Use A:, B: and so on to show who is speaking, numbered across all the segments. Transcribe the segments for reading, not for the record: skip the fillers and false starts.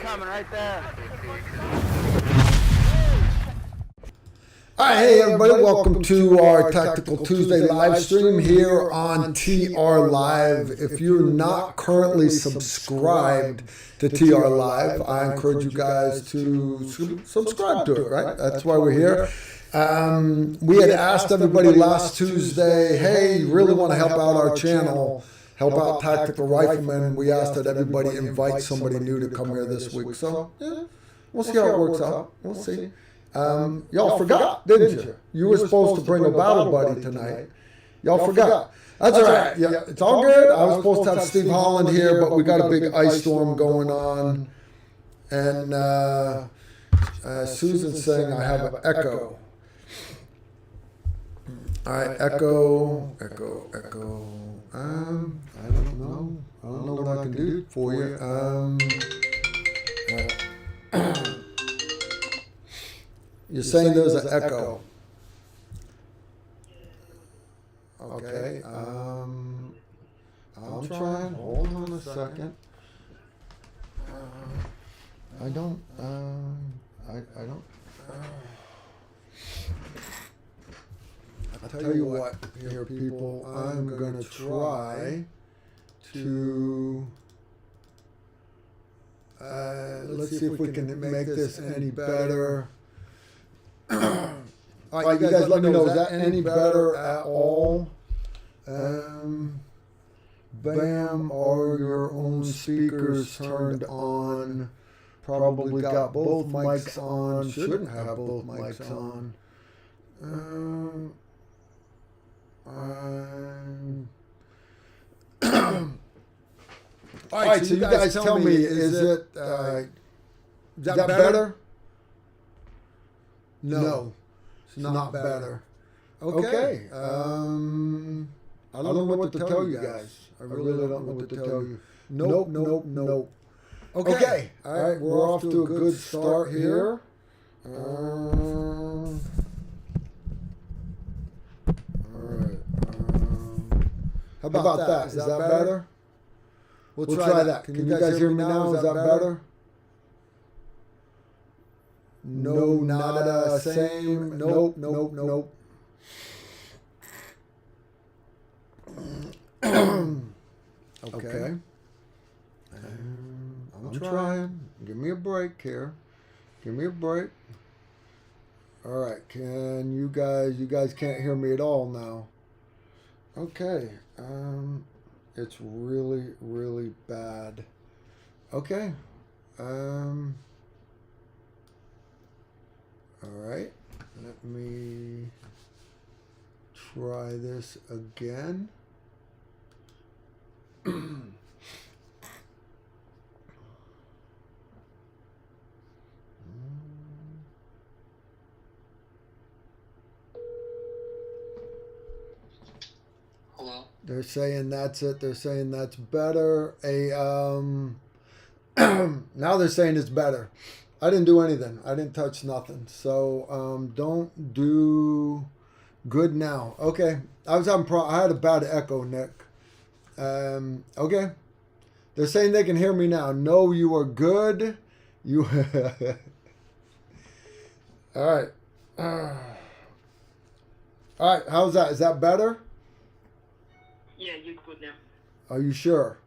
A: Incoming right there.
B: All right, hey everybody, welcome to our Tactical Tuesday live stream here on TR Live. If you're not currently subscribed to TR Live, I encourage you guys to subscribe to it, right? That's why we're here. We had asked everybody last Tuesday, hey, you really want to help out our channel, help out Tactical Rifleman. We asked that everybody invite somebody new to come here this week. So, yeah, we'll see how it works out. We'll see. Y'all forgot, didn't you? You were supposed to bring a battle buddy tonight. Y'all forgot. That's all right. Yeah, it's all good. I was supposed to have Steve Holland here, but we got a big ice storm going on. And Susan's saying I have an echo. All right, echo. I don't know. I don't know what I can do for you. You're saying there's an echo. Okay. I'm trying. Hold on a second. I don't. I'll tell you what, here, people. I'm gonna try to. Let's see if we can make this any better. All right, you guys let me know, is that any better at all? Bam, are your own speakers turned on? Probably got both mics on. Shouldn't have both mics on. All right, so you guys tell me, is that better? No, it's not better. Okay. I don't know what to tell you guys. I really don't know what to tell you. Nope. Okay. All right, we're off to a good start here. All right. How about that? Is that better? We'll try that. Can you guys hear me now? Is that better? No, nada, same. Nope. Okay. I'm trying. Give me a break here. Give me a break. All right. Can you guys can't hear me at all now. Okay. It's really, really bad. Okay. All right, let me try this again.
C: Hello?
B: They're saying that's it. They're saying that's better. Now they're saying it's better. I didn't do anything. I didn't touch nothing. So don't do good now. Okay. I was having I had a bad echo, Nick. Okay. They're saying they can hear me now. No, you are good. You. All right. All right. How's that? Is that better?
C: Yeah, you're good now.
B: Are you sure?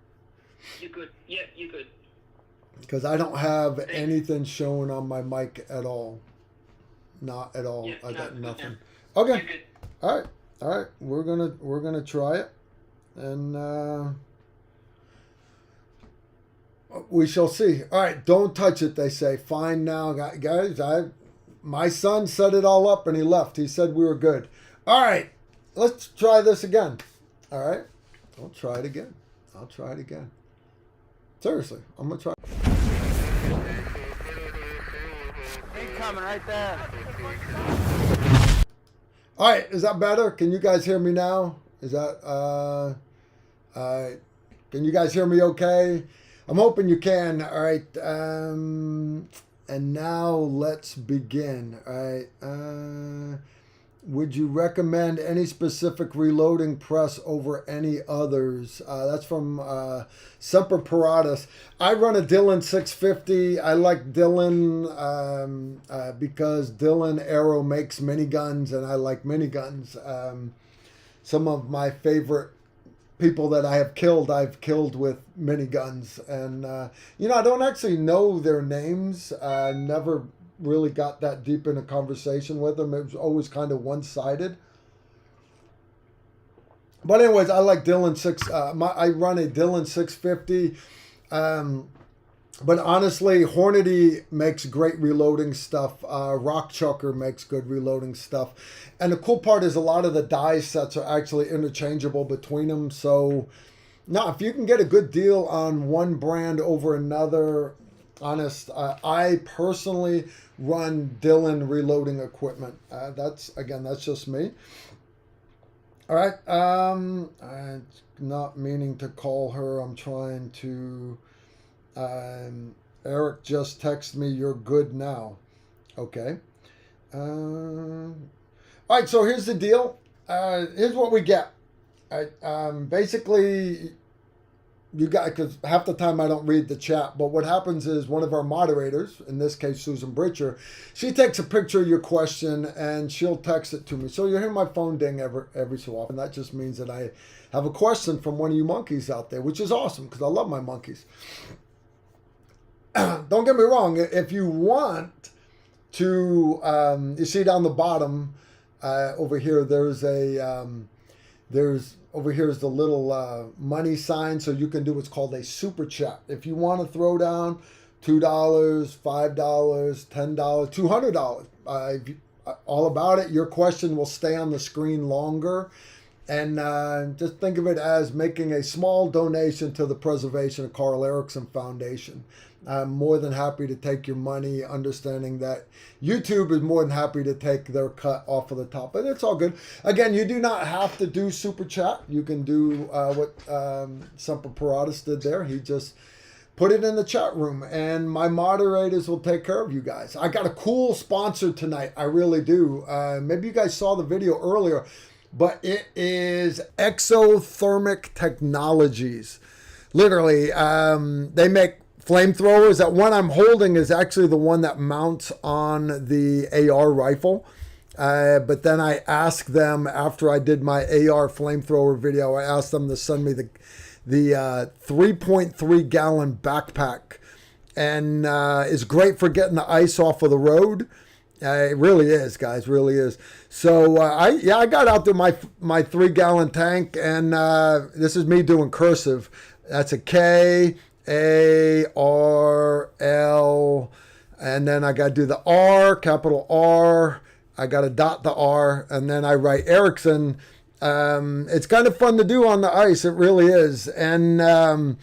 C: You're good. Yeah, you're good.
B: Because I don't have anything showing on my mic at all. Not at all.
C: Yeah,
B: I got nothing.
C: No.
B: Okay.
C: You're good.
B: All right. We're gonna try it, and we shall see. All right. Don't touch it. They say. Fine now, guys. My son set it all up and he left. He said we were good. All right. Let's try this again. All right. I'll try it again. Seriously, I'm gonna try.
A: Incoming right there.
B: All right, is that better? Can you guys hear me now? Is that can you guys hear me okay? I'm hoping you can. All right. And now let's begin. All right. would you recommend any specific reloading press over any others? That's from Semper Paratus. I run a Dillon 650. I like Dillon because Dillon Arrow makes miniguns, and I like miniguns. Some of my favorite people that I've killed with miniguns. And, I don't actually know their names. Never really got that deep in a conversation with them. It was always kind of one-sided. But anyways, I like Dillon I run a Dillon 650. But honestly, Hornady makes great reloading stuff. Rock Chucker makes good reloading stuff. And the cool part is a lot of the die sets are actually interchangeable between them. So, now if you can get a good deal on one brand over another, I personally run Dillon reloading equipment. That's just me. All right. I'm not meaning to call her. I'm trying to... Eric just texted me, you're good now. Okay. All right, so here's the deal. Here's what we get. Basically, you got, because half the time I don't read the chat, but what happens is one of our moderators, in this case Susan Britcher, she takes a picture of your question and she'll text it to me. So you'll hear my phone ding every so often. That just means that I have a question from one of you monkeys out there, which is awesome because I love my monkeys. Don't get me wrong. If you want to, you see down the bottom over here, there's over here is the little money sign, so you can do what's called a super chat. If you want to throw down $2, $5, $10, $200, all about it. Your question will stay on the screen longer. And just think of it as making a small donation to the preservation of Carl Erickson Foundation. I'm more than happy to take your money, understanding that YouTube is more than happy to take their cut off of the top. But it's all good. Again, you do not have to do Super Chat. You can do what Semper Paratus did there. He just put it in the chat room, and my moderators will take care of you guys. I got a cool sponsor tonight. I really do. Maybe you guys saw the video earlier, but it is Exothermic Technologies. Literally, they make flamethrowers. That one I'm holding is actually the one that mounts on the AR rifle. But then I asked them, after I did my AR flamethrower video, I asked them to send me the 3.3 gallon backpack. And it's great for getting the ice off of the road. It really is, guys, really is. So I got out there my 3 gallon tank, and this is me doing cursive. That's a K, A, R, L, and then I got to do the R, capital R. I got to dot the R, and then I write Erickson. It's kind of fun to do on the ice. It really is. And I'm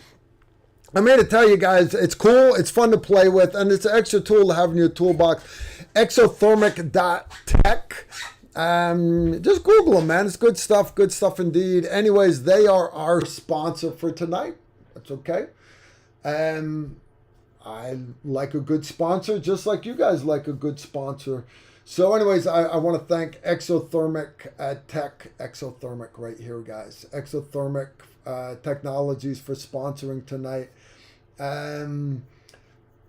B: here to tell you guys, it's cool. It's fun to play with, and it's an extra tool to have in your toolbox. Exothermic.tech. Just Google them, man. It's good stuff indeed. Anyways, they are our sponsor for tonight. That's okay. I like a good sponsor, just like you guys like a good sponsor. So anyways, I want to thank Exothermic Tech, Exothermic right here, guys. Exothermic Technologies for sponsoring tonight.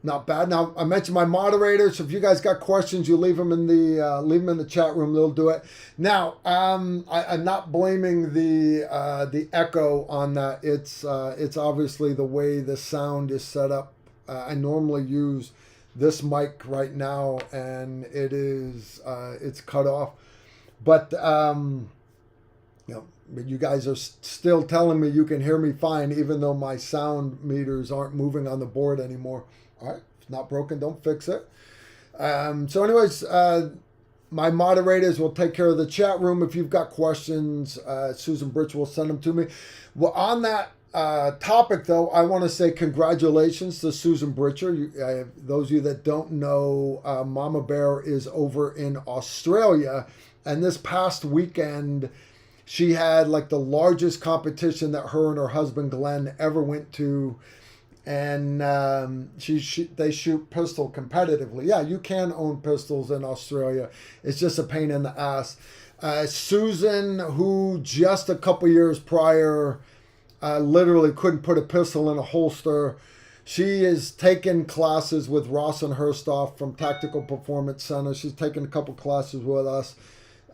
B: Not bad. Now, I mentioned my moderators. So if you guys got questions, you leave them in the chat room. They'll do it. Now, I'm not blaming the echo on that. It's obviously the way the sound is set up. I normally use this mic right now, and it's cut off. But but you guys are still telling me you can hear me fine, even though my sound meters aren't moving on the board anymore. All right, it's not broken, don't fix it. So anyways, my moderators will take care of the chat room. If you've got questions, Susan Britch will send them to me. Well, on that topic, though, I want to say congratulations to Susan Britcher. Those of you that don't know, Mama Bear is over in Australia, and this past weekend, she had like the largest competition that her and her husband Glenn ever went to. and they shoot pistol competitively. Yeah, you can own pistols in Australia. It's just a pain in the ass. Susan, who just a couple years prior literally couldn't put a pistol in a holster, she is taking classes with Ross and Herstoff from Tactical Performance Center. She's taken a couple classes with us.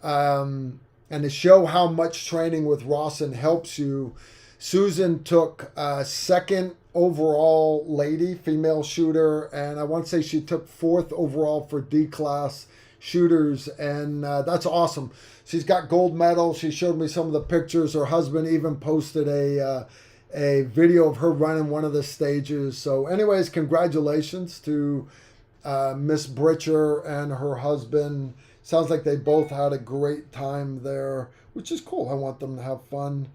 B: And to show how much training with Rawson helps you, Susan took second overall lady, female shooter, and I want to say she took fourth overall for D-class shooters, and that's awesome. She's got gold medal. She showed me some of the pictures. Her husband even posted a video of her running one of the stages. So anyways, congratulations to Miss Britcher and her husband. Sounds like they both had a great time there, which is cool. I want them to have fun.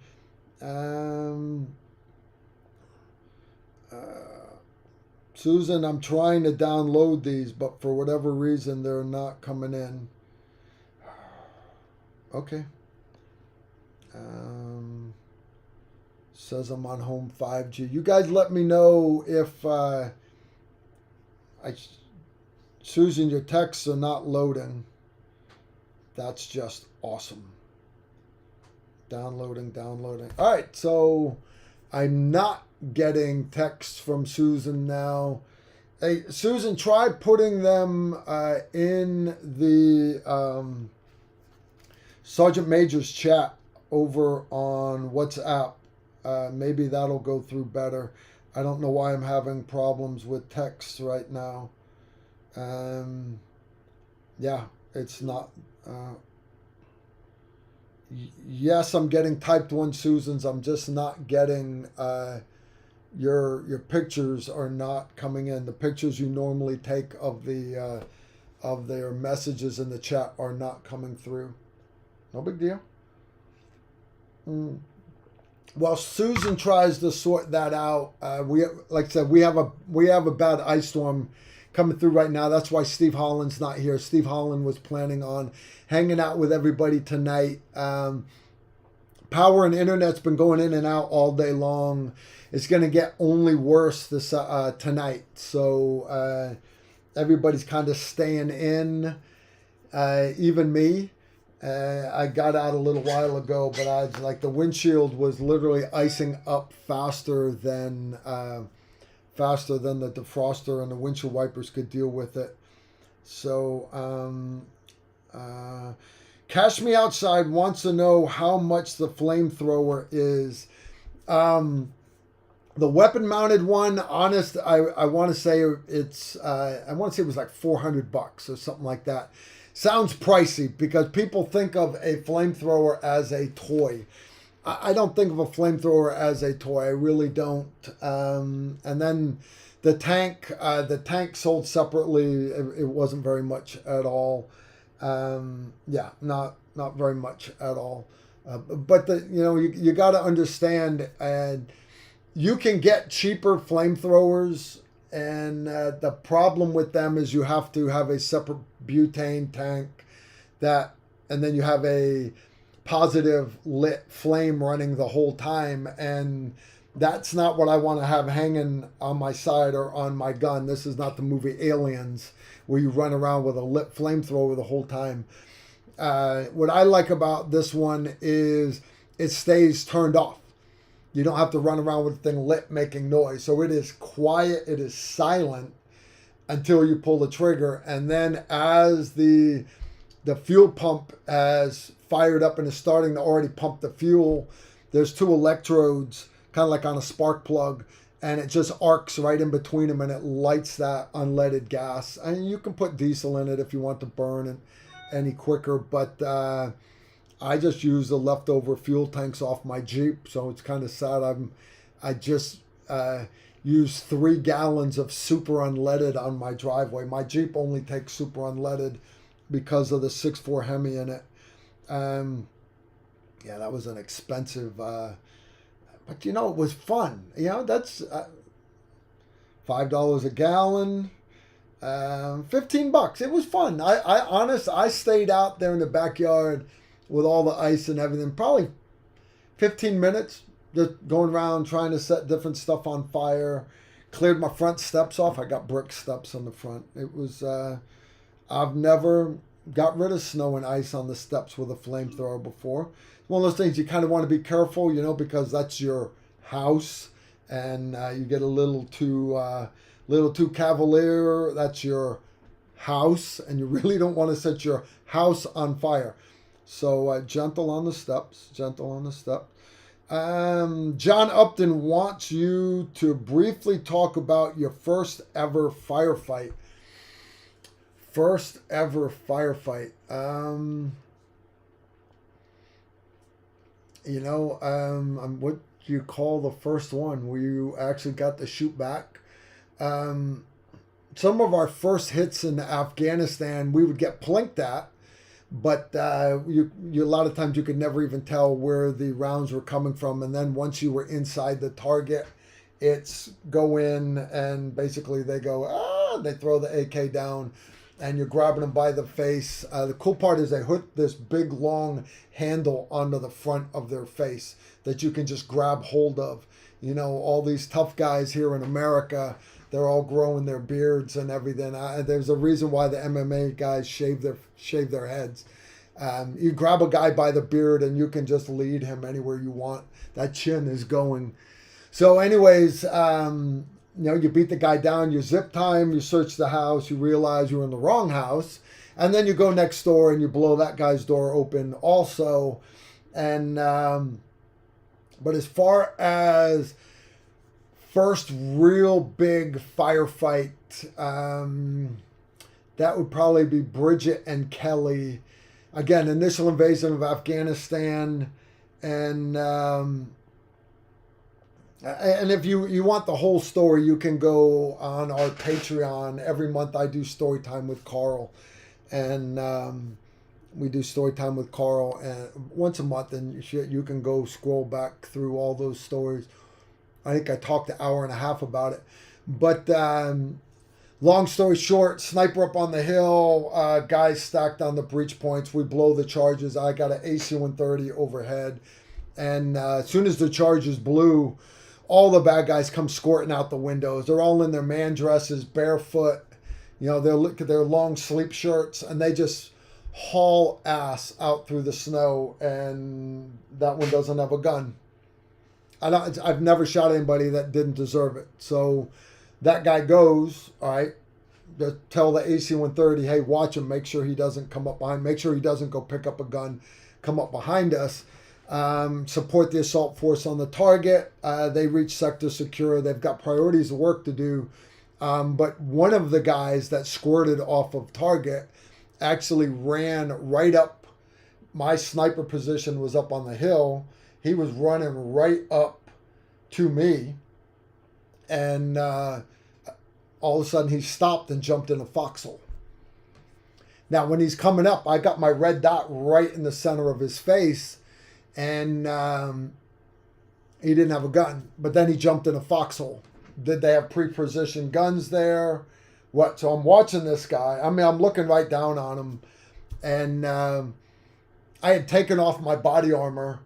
B: Susan, I'm trying to download these, but for whatever reason, they're not coming in. Okay. Says I'm on home 5G. You guys let me know if Susan, your texts are not loading. That's just awesome. Downloading. All right, so I'm not getting texts from Susan now. Hey, Susan, try putting them in the Sergeant Major's chat over on WhatsApp. Maybe that'll go through better. I don't know why I'm having problems with texts right now. Yeah, it's not. Yes, I'm getting typed 1 Susans. I'm just not getting your pictures are not coming in. The pictures you normally take of the of their messages in the chat are not coming through. No big deal. Well, Susan tries to sort that out. We, like I said, we have a bad ice storm coming through right now. That's why Steve Holland's not here. Steve Holland was planning on hanging out with everybody tonight. Power and internet's been going in and out all day long. It's going to get only worse this tonight. So everybody's kind of staying in, even me. I got out a little while ago, but the windshield was literally icing up faster than the defroster and the windshield wipers could deal with it. So Cash Me Outside wants to know how much the flamethrower is. The weapon mounted one, honest, I want to say it was like $400 or something like that. Sounds pricey because people think of a flamethrower as a toy. I don't think of a flamethrower as a toy. I really don't. And then the tank sold separately. It wasn't very much at all. Yeah, not very much at all. But you got to understand, and you can get cheaper flamethrowers, and the problem with them is you have to have a separate butane tank and then you have a positive lit flame running the whole time, and that's not what I want to have hanging on my side or on my gun. This is not the movie Aliens where you run around with a lit flamethrower the whole time. What I like about this one is it stays turned off. You don't have to run around with the thing lit making noise. So it is quiet, it is silent until you pull the trigger. And then as the fuel pump has fired up and is starting to already pump the fuel, there's 2 electrodes, kind of like on a spark plug, and it just arcs right in between them and it lights that unleaded gas. And you can put diesel in it if you want to burn it any quicker, but I just use the leftover fuel tanks off my Jeep, so it's kind of sad. I just use 3 gallons of super unleaded on my driveway. My Jeep only takes super unleaded because of the 6.4 Hemi in it. Yeah, that was an expensive, but it was fun. That's $5 a gallon, $15. It was fun. I stayed out there in the backyard with all the ice and everything, probably 15 minutes, just going around trying to set different stuff on fire, cleared my front steps off. I got brick steps on the front. It was, I've never got rid of snow and ice on the steps with a flamethrower before. One of those things you kind of want to be careful, you know, because that's your house, and you get a little too cavalier. That's your house, and you really don't want to set your house on fire. So gentle on the steps, gentle on the steps. John Upton wants you to briefly talk about your first ever firefight. First ever firefight. What do you call the first one where you actually got to shoot back? Some of our first hits in Afghanistan, we would get plinked at, but you a lot of times you could never even tell where the rounds were coming from. And then once you were inside the target, it's go in and basically they go, they throw the AK down and you're grabbing them by the face. The cool part is they hook this big long handle onto the front of their face that you can just grab hold of. You know, all these tough guys here in America, they're all growing their beards and everything. There's a reason why the MMA guys shave their heads. You grab a guy by the beard and you can just lead him anywhere you want. That chin is going. So anyways, you beat the guy down, you zip time, you search the house, you realize you're in the wrong house, and then you go next door and you blow that guy's door open also. And but as far as first real big firefight, that would probably be Bridget and Kelly. Again, initial invasion of Afghanistan, and if you want the whole story, you can go on our Patreon. Every month I do story time with Carl, and we do story time with Carl and once a month, and you can go scroll back through all those stories. I think I talked an hour and a half about it. But long story short, sniper up on the hill, guys stacked on the breach points. We blow the charges. I got an AC-130 overhead. And as soon as the charges blew, all the bad guys come squirting out the windows. They're all in their man dresses, barefoot. You know, their long sleep shirts, and they just haul ass out through the snow. And that one doesn't have a gun. I've never shot anybody that didn't deserve it. So that guy goes, all right, to tell the AC-130, hey, watch him. Make sure he doesn't come up behind. Make sure he doesn't go pick up a gun, come up behind us. Support the assault force on the target. They reach sector secure. They've got priorities of work to do. But one of the guys that squirted off of target actually ran right up. My sniper position was up on the hill. He was running right up to me, and all of a sudden he stopped and jumped in a foxhole. Now, when he's coming up, I got my red dot right in the center of his face, and he didn't have a gun, but then he jumped in a foxhole. Did they have pre-positioned guns there? What? So I'm watching this guy. I mean, I'm looking right down on him, and I had taken off my body armor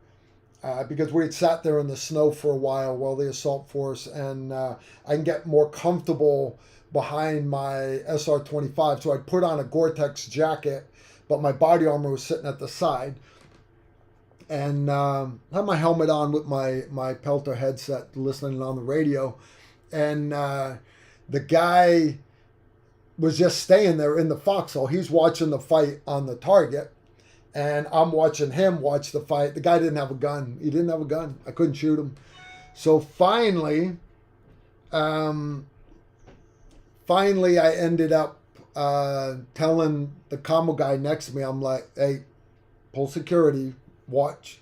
B: because we had sat there in the snow for a while the assault force, and I can get more comfortable behind my SR-25. So I put on a Gore-Tex jacket, but my body armor was sitting at the side. And had my helmet on with my Pelter headset, listening on the radio. And the guy was just staying there in the foxhole. He's watching the fight on the target. And I'm watching him watch the fight. The guy didn't have a gun. He didn't have a gun. I couldn't shoot him. So finally I ended up telling the combo guy next to me, I'm like, hey, pull security, watch.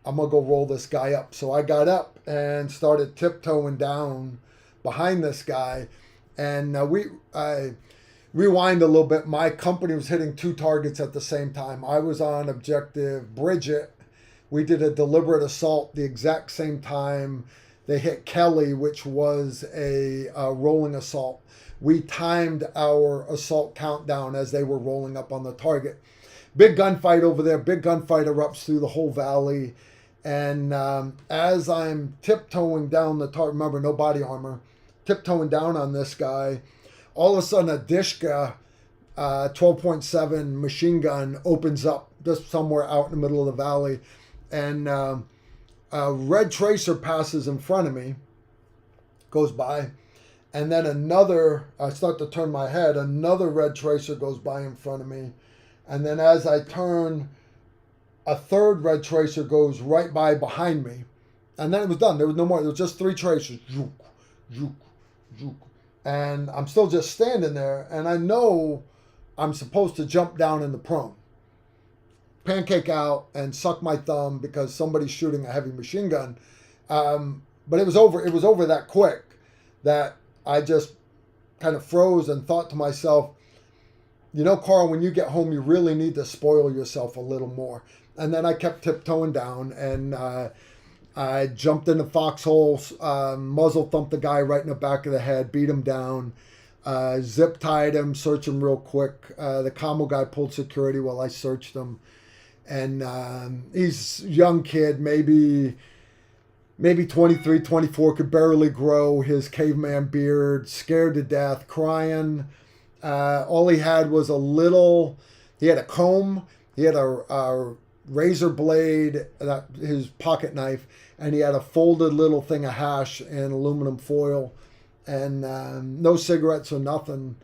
B: I'm going to go roll this guy up. So I got up and started tiptoeing down behind this guy. And I rewind a little bit. My company was hitting two targets at the same time. I was on objective Bridget. We did a deliberate assault the exact same time they hit Kelly, which was a rolling assault. We timed our assault countdown as they were rolling up on the target. Big gunfight over there. Big gunfight erupts through the whole valley. And as I'm tiptoeing down the target, remember, no body armor. tiptoeing down on this guy. All of a sudden, a Dishka 12.7 machine gun opens up just somewhere out in the middle of the valley, and a red tracer passes in front of me, goes by, and then another, I start to turn my head, another red tracer goes by in front of me, and then as I turn, a third red tracer goes right by behind me, and then it was done. There was no more. There was just 3 tracers. Zook, zook, zook. And I'm still just standing there, and I know I'm supposed to jump down in the prone, pancake out, and suck my thumb because somebody's shooting a heavy machine gun. But it was over. It was over that quick that I just kind of froze and thought to myself, you know, Carl, when you get home, you really need to spoil yourself a little more. And then I kept tiptoeing down, and I jumped in the foxhole, muzzle thumped the guy right in the back of the head, beat him down, zip tied him, searched him real quick. The commo guy pulled security while I searched him. And he's a young kid, maybe 23, 24, could barely grow his caveman beard, scared to death, crying. All he had was he had a comb, he had a razor blade, his pocket knife, and he had a folded little thing of hash in aluminum foil, and no cigarettes or nothing.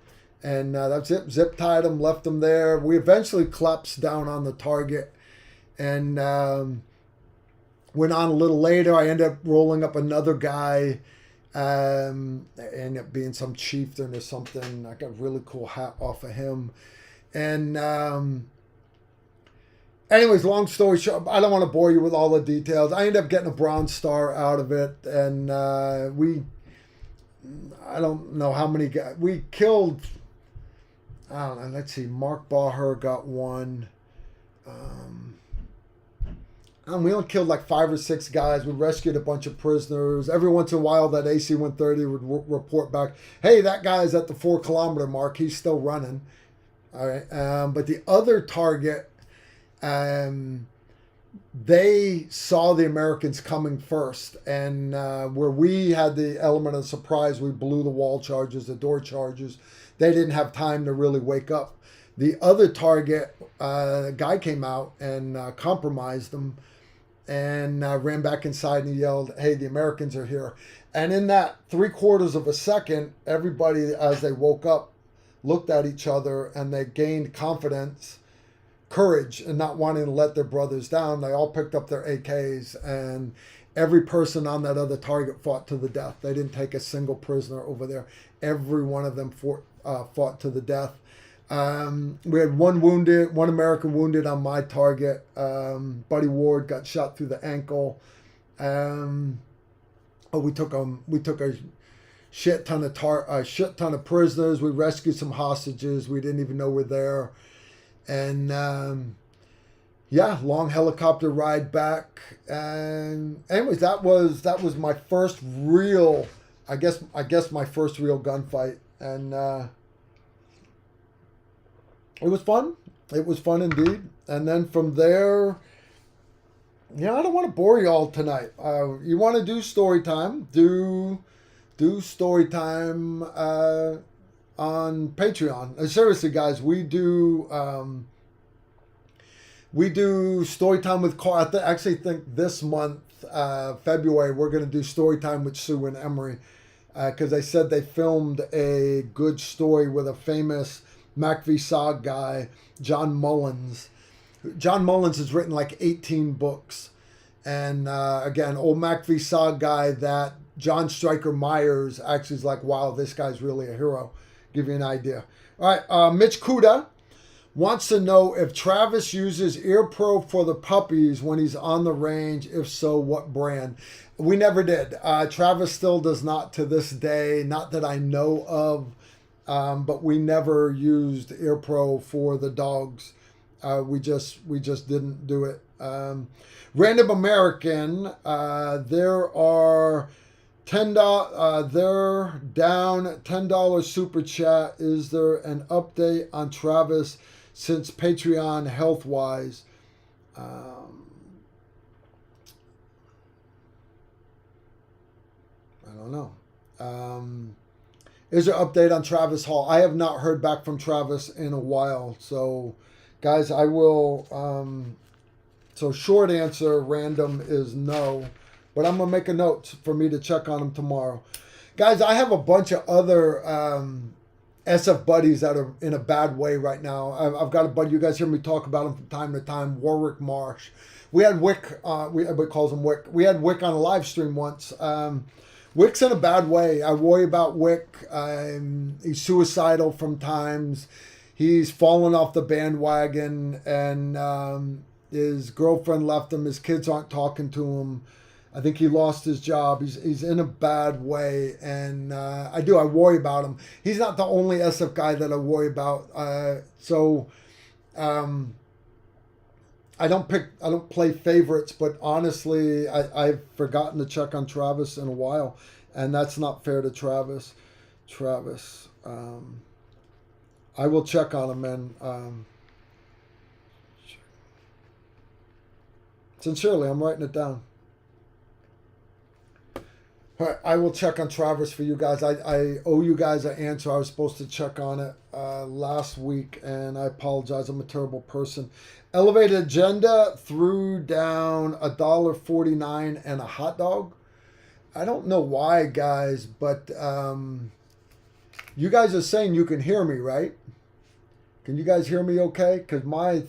B: And that's it. Zip tied him, left him there. We eventually collapsed down on the target, and went on a little later. I ended up rolling up another guy. Ended up being some chieftain or something. I got a really cool hat off of him. And anyways, long story short, I don't want to bore you with all the details. I ended up getting a Bronze Star out of it. And I don't know how many guys. We killed, I don't know, let's see, Mark Baher got one. And we only killed like 5 or 6 guys. We rescued a bunch of prisoners. Every once in a while, that AC-130 would report back, hey, that guy's at the 4-kilometer mark. He's still running. All right. But the other target, they saw the Americans coming first. And where we had the element of surprise, we blew the wall charges, the door charges. They didn't have time to really wake up. The other target, a guy came out and compromised them, and ran back inside and yelled, hey, the Americans are here. And in that 3/4 of a second, everybody, as they woke up, looked at each other, and they gained confidence, courage, and not wanting to let their brothers down. They all picked up their AKs, and every person on that other target fought to the death. They didn't take a single prisoner over there. Every one of them fought to the death. We had one American wounded on my target. Buddy Ward got shot through the ankle. We took a shit ton of prisoners. We rescued some hostages we didn't even know were there. And long helicopter ride back. And anyways, that was my first real, I guess my first real gunfight. And it was fun. It was fun indeed. And then from there, I don't want to bore you all tonight. You want to do story time? Do story time on Patreon. Seriously, guys, we do story time with Carl. I actually think this month, February, we're going to do story time with Sue and Emery, because they said they filmed a good story with a famous MACV-SOG guy, John Mullins. John Mullins has written like 18 books. And again, old MACV-SOG guy that John Stryker Myers actually is like, wow, this guy's really a hero. Give you an idea. All right, Mitch Kuda wants to know if Travis uses Ear Pro for the puppies when he's on the range. If so, what brand? We never did. Travis still does not to this day, not that I know of. But we never used Ear Pro for the dogs. We just didn't do it. Random American, there are $10. They're down $10 super chat. Is there an update on Travis since Patreon health wise? I don't know. Is there update on Travis Hall? I have not heard back from Travis in a while. So, guys, I will. So, short answer, random, is no. But I'm going to make a note for me to check on him tomorrow. Guys, I have a bunch of other SF buddies that are in a bad way right now. I've got a buddy, you guys hear me talk about him from time to time, Warwick Marsh. We had Wick, everybody calls him Wick. We had Wick on a live stream once. Wick's in a bad way. I worry about Wick. He's suicidal from times. He's fallen off the bandwagon, and his girlfriend left him. His kids aren't talking to him. I think he lost his job. He's in a bad way, and I worry about him. He's not the only SF guy that I worry about. I don't play favorites, but honestly, I've forgotten to check on Travis in a while, and that's not fair to Travis. I will check on him, and sincerely, I'm writing it down. All right, I will check on Travis for you guys. I owe you guys an answer. I was supposed to check on it last week, and I apologize. I'm a terrible person. Elevated Agenda threw down $1.49 and a hot dog. I don't know why, guys, but you guys are saying you can hear me, right? Can you guys hear me okay? Because my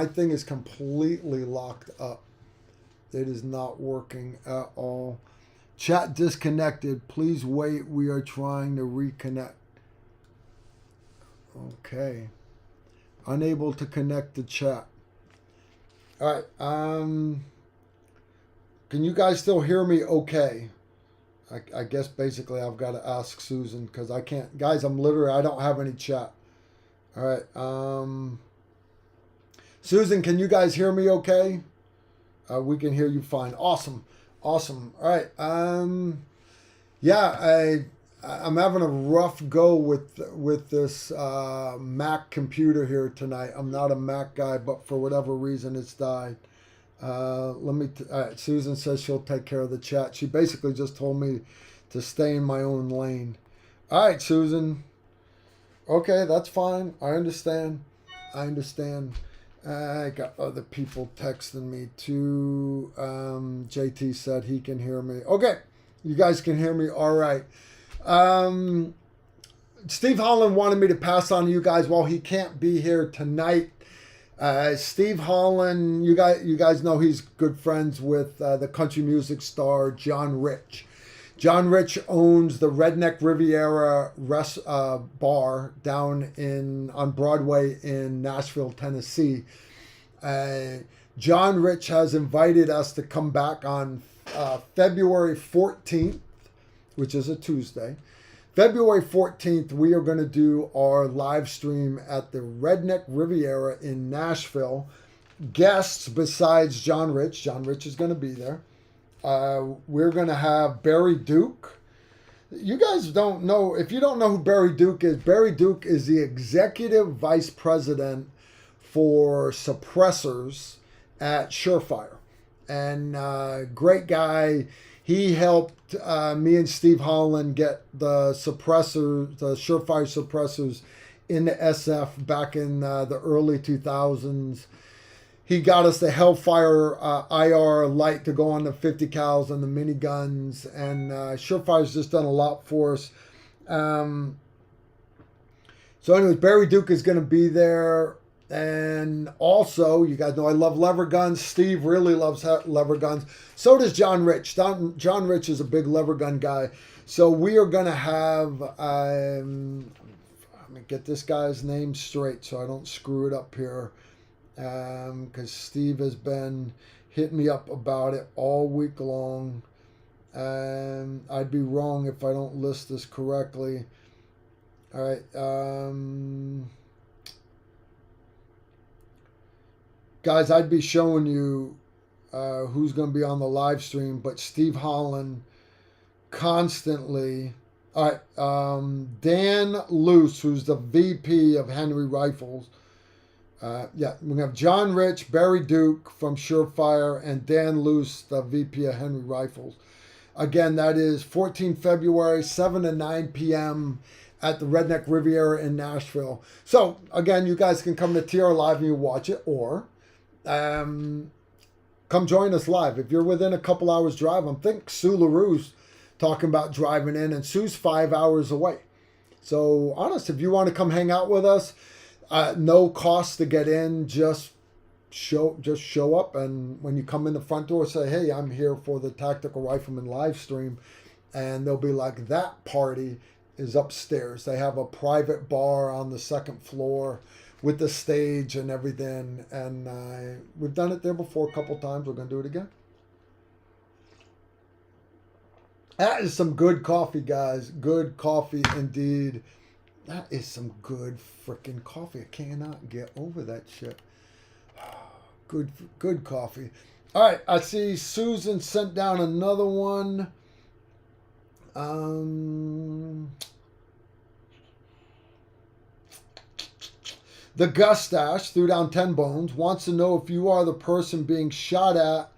B: thing is completely locked up. It is not working at all. Chat disconnected. Please wait. We are trying to reconnect. Okay. Unable to connect the chat. All right. Can you guys still hear me okay? I guess basically I've got to ask Susan because I can't. Guys, I don't have any chat. All right. Susan, can you guys hear me okay? We can hear you fine. Awesome. All right. Yeah, I'm having a rough go with this Mac computer here tonight. I'm not a Mac guy, but for whatever reason, it's died. All right, Susan says she'll take care of the chat. She basically just told me to stay in my own lane. All right, Susan. Okay, that's fine. I understand. I got other people texting me too. JT said he can hear me. Okay, you guys can hear me. All right. Steve Holland wanted me to pass on to you guys while he can't be here tonight. Steve Holland, you guys know he's good friends with the country music star John Rich. John Rich owns the Redneck Riviera bar down on Broadway in Nashville, Tennessee. John Rich has invited us to come back on February 14th, which is a Tuesday. February 14th, we are going to do our live stream at the Redneck Riviera in Nashville. Guests besides John Rich. John Rich is going to be there. We're going to have Barry Duke. You guys don't know, if you don't know who Barry Duke is the executive vice president for suppressors at Surefire. And great guy. He helped me and Steve Holland get the Surefire suppressors in the SF back in the early 2000s. He got us the Hellfire IR light to go on the 50 cals and the miniguns, and Surefire's just done a lot for us. So anyways, Barry Duke is going to be there. And also, you guys know I love lever guns. Steve really loves lever guns. So does John Rich. John Rich is a big lever gun guy. So we are going to have, let me get this guy's name straight so I don't screw it up here. Because Steve has been hitting me up about it all week long. I'd be wrong if I don't list this correctly. All right. Guys, I'd be showing you who's going to be on the live stream, but Steve Holland constantly. All right. Dan Luce, who's the VP of Henry Rifles. We're going to have John Rich, Barry Duke from Surefire, and Dan Luce, the VP of Henry Rifles. Again, that is 14 February, 7 to 9 p.m. at the Redneck Riviera in Nashville. So, again, you guys can come to TR Live and you watch it, or come join us live. If you're within a couple hours drive, I think Sue LaRue's talking about driving in, and Sue's 5 hours away. So, honest, if you want to come hang out with us, no cost to get in, just show up, and when you come in the front door, say, hey, I'm here for the Tactical Rifleman live stream, and they'll be like, that party is upstairs. They have a private bar on the second floor with the stage and everything, and we've done it there before a couple times. We're going to do it again. That is some good coffee, guys. Good coffee indeed. That is some good freaking coffee. I cannot get over that shit. Good coffee. All right, I see Susan sent down another one. The Gustache threw down 10 bones. Wants to know if you are the person being shot at.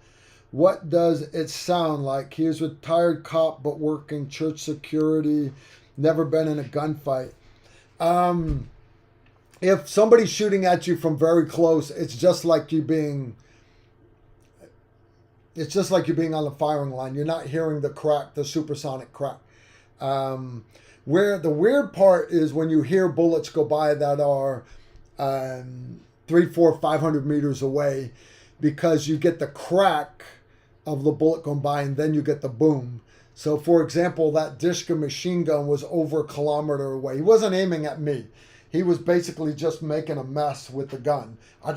B: What does it sound like? He is a retired cop but working church security. Never been in a gunfight. If somebody's shooting at you from very close, it's just like you being on the firing line. You're not hearing the crack, the supersonic crack. Where the weird part is when you hear bullets go by that are 300, 400, 500 meters away, because you get the crack of the bullet going by and then you get the boom. So, for example, that Dishka machine gun was over a kilometer away. He wasn't aiming at me. He was basically just making a mess with the gun. And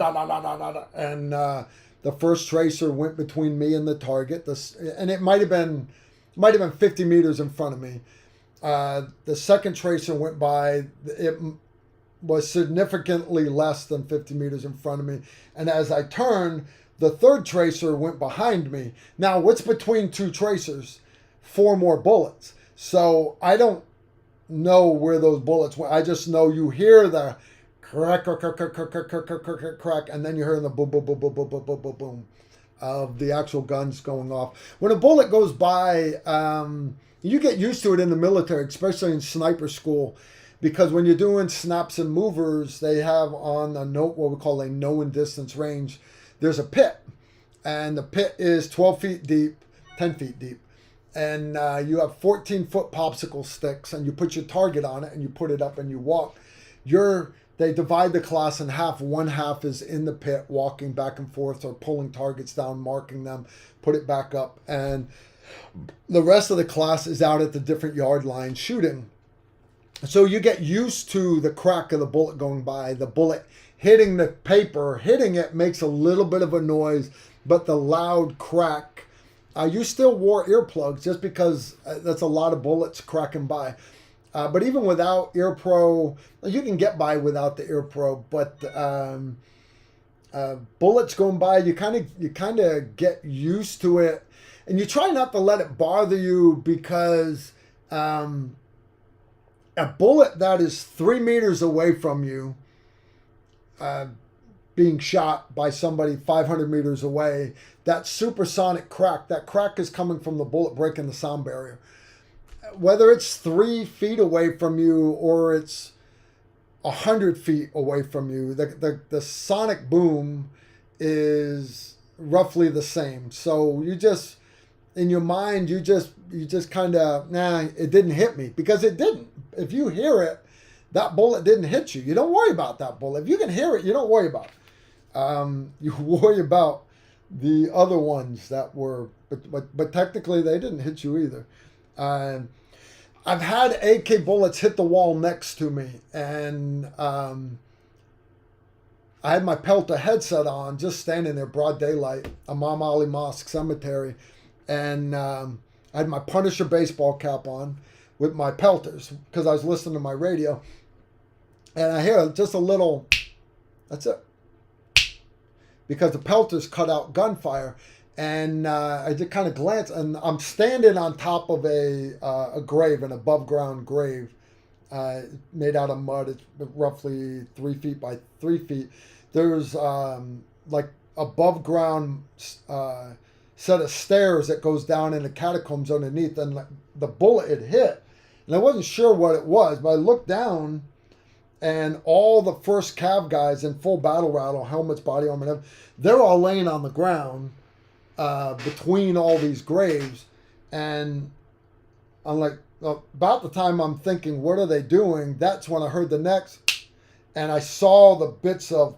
B: the first tracer went between me and the target. And it might have been 50 meters in front of me. The second tracer went by. It was significantly less than 50 meters in front of me. And as I turned, the third tracer went behind me. Now, what's between two tracers? 4 more bullets. So I don't know where those bullets went. I just know you hear the crack, and then you hear the boom, boom, boom, boom, boom, boom, boom, boom, boom of the actual guns going off. When a bullet goes by, you get used to it in the military, especially in sniper school, because when you're doing snaps and movers, they have on what we call a known distance range, there's a pit, and the pit is 12 feet deep, 10 feet deep. And you have 14-foot popsicle sticks, and you put your target on it, and you put it up, and you walk. They divide the class in half. One half is in the pit, walking back and forth, or pulling targets down, marking them, put it back up. And the rest of the class is out at the different yard lines shooting. So you get used to the crack of the bullet going by. The bullet hitting the paper, hitting it makes a little bit of a noise, but the loud crack. You still wore earplugs just because that's a lot of bullets cracking by. But even without ear pro, you can get by without the ear pro. But bullets going by, you kind of get used to it, and you try not to let it bother you, because a bullet that is 3 meters away from you, being shot by somebody 500 meters away, that supersonic crack, that crack is coming from the bullet breaking the sound barrier. Whether it's 3 feet away from you or it's 100 feet away from you, the sonic boom is roughly the same. So you just, in your mind, you just kind of, it didn't hit me, because it didn't. If you hear it, that bullet didn't hit you. You don't worry about that bullet. If you can hear it, you don't worry about it. You worry about the other ones that were, but technically they didn't hit you either. I've had AK bullets hit the wall next to me, and I had my Pelta headset on, just standing there, broad daylight, Imam Ali Mosque Cemetery, and I had my Punisher baseball cap on with my Pelters, because I was listening to my radio, and I hear just a little, that's it, because the Pelters cut out gunfire. And I just kind of glanced, and I'm standing on top of a grave, an above-ground grave made out of mud. It's roughly 3 feet by 3 feet. There's like above-ground set of stairs that goes down in the catacombs underneath, and the bullet had hit. And I wasn't sure what it was, but I looked down, and all the first Cav guys in full battle rattle, helmets, body armor, they're all laying on the ground between all these graves. And I'm like, about the time I'm thinking, what are they doing? That's when I heard the next, and I saw the bits of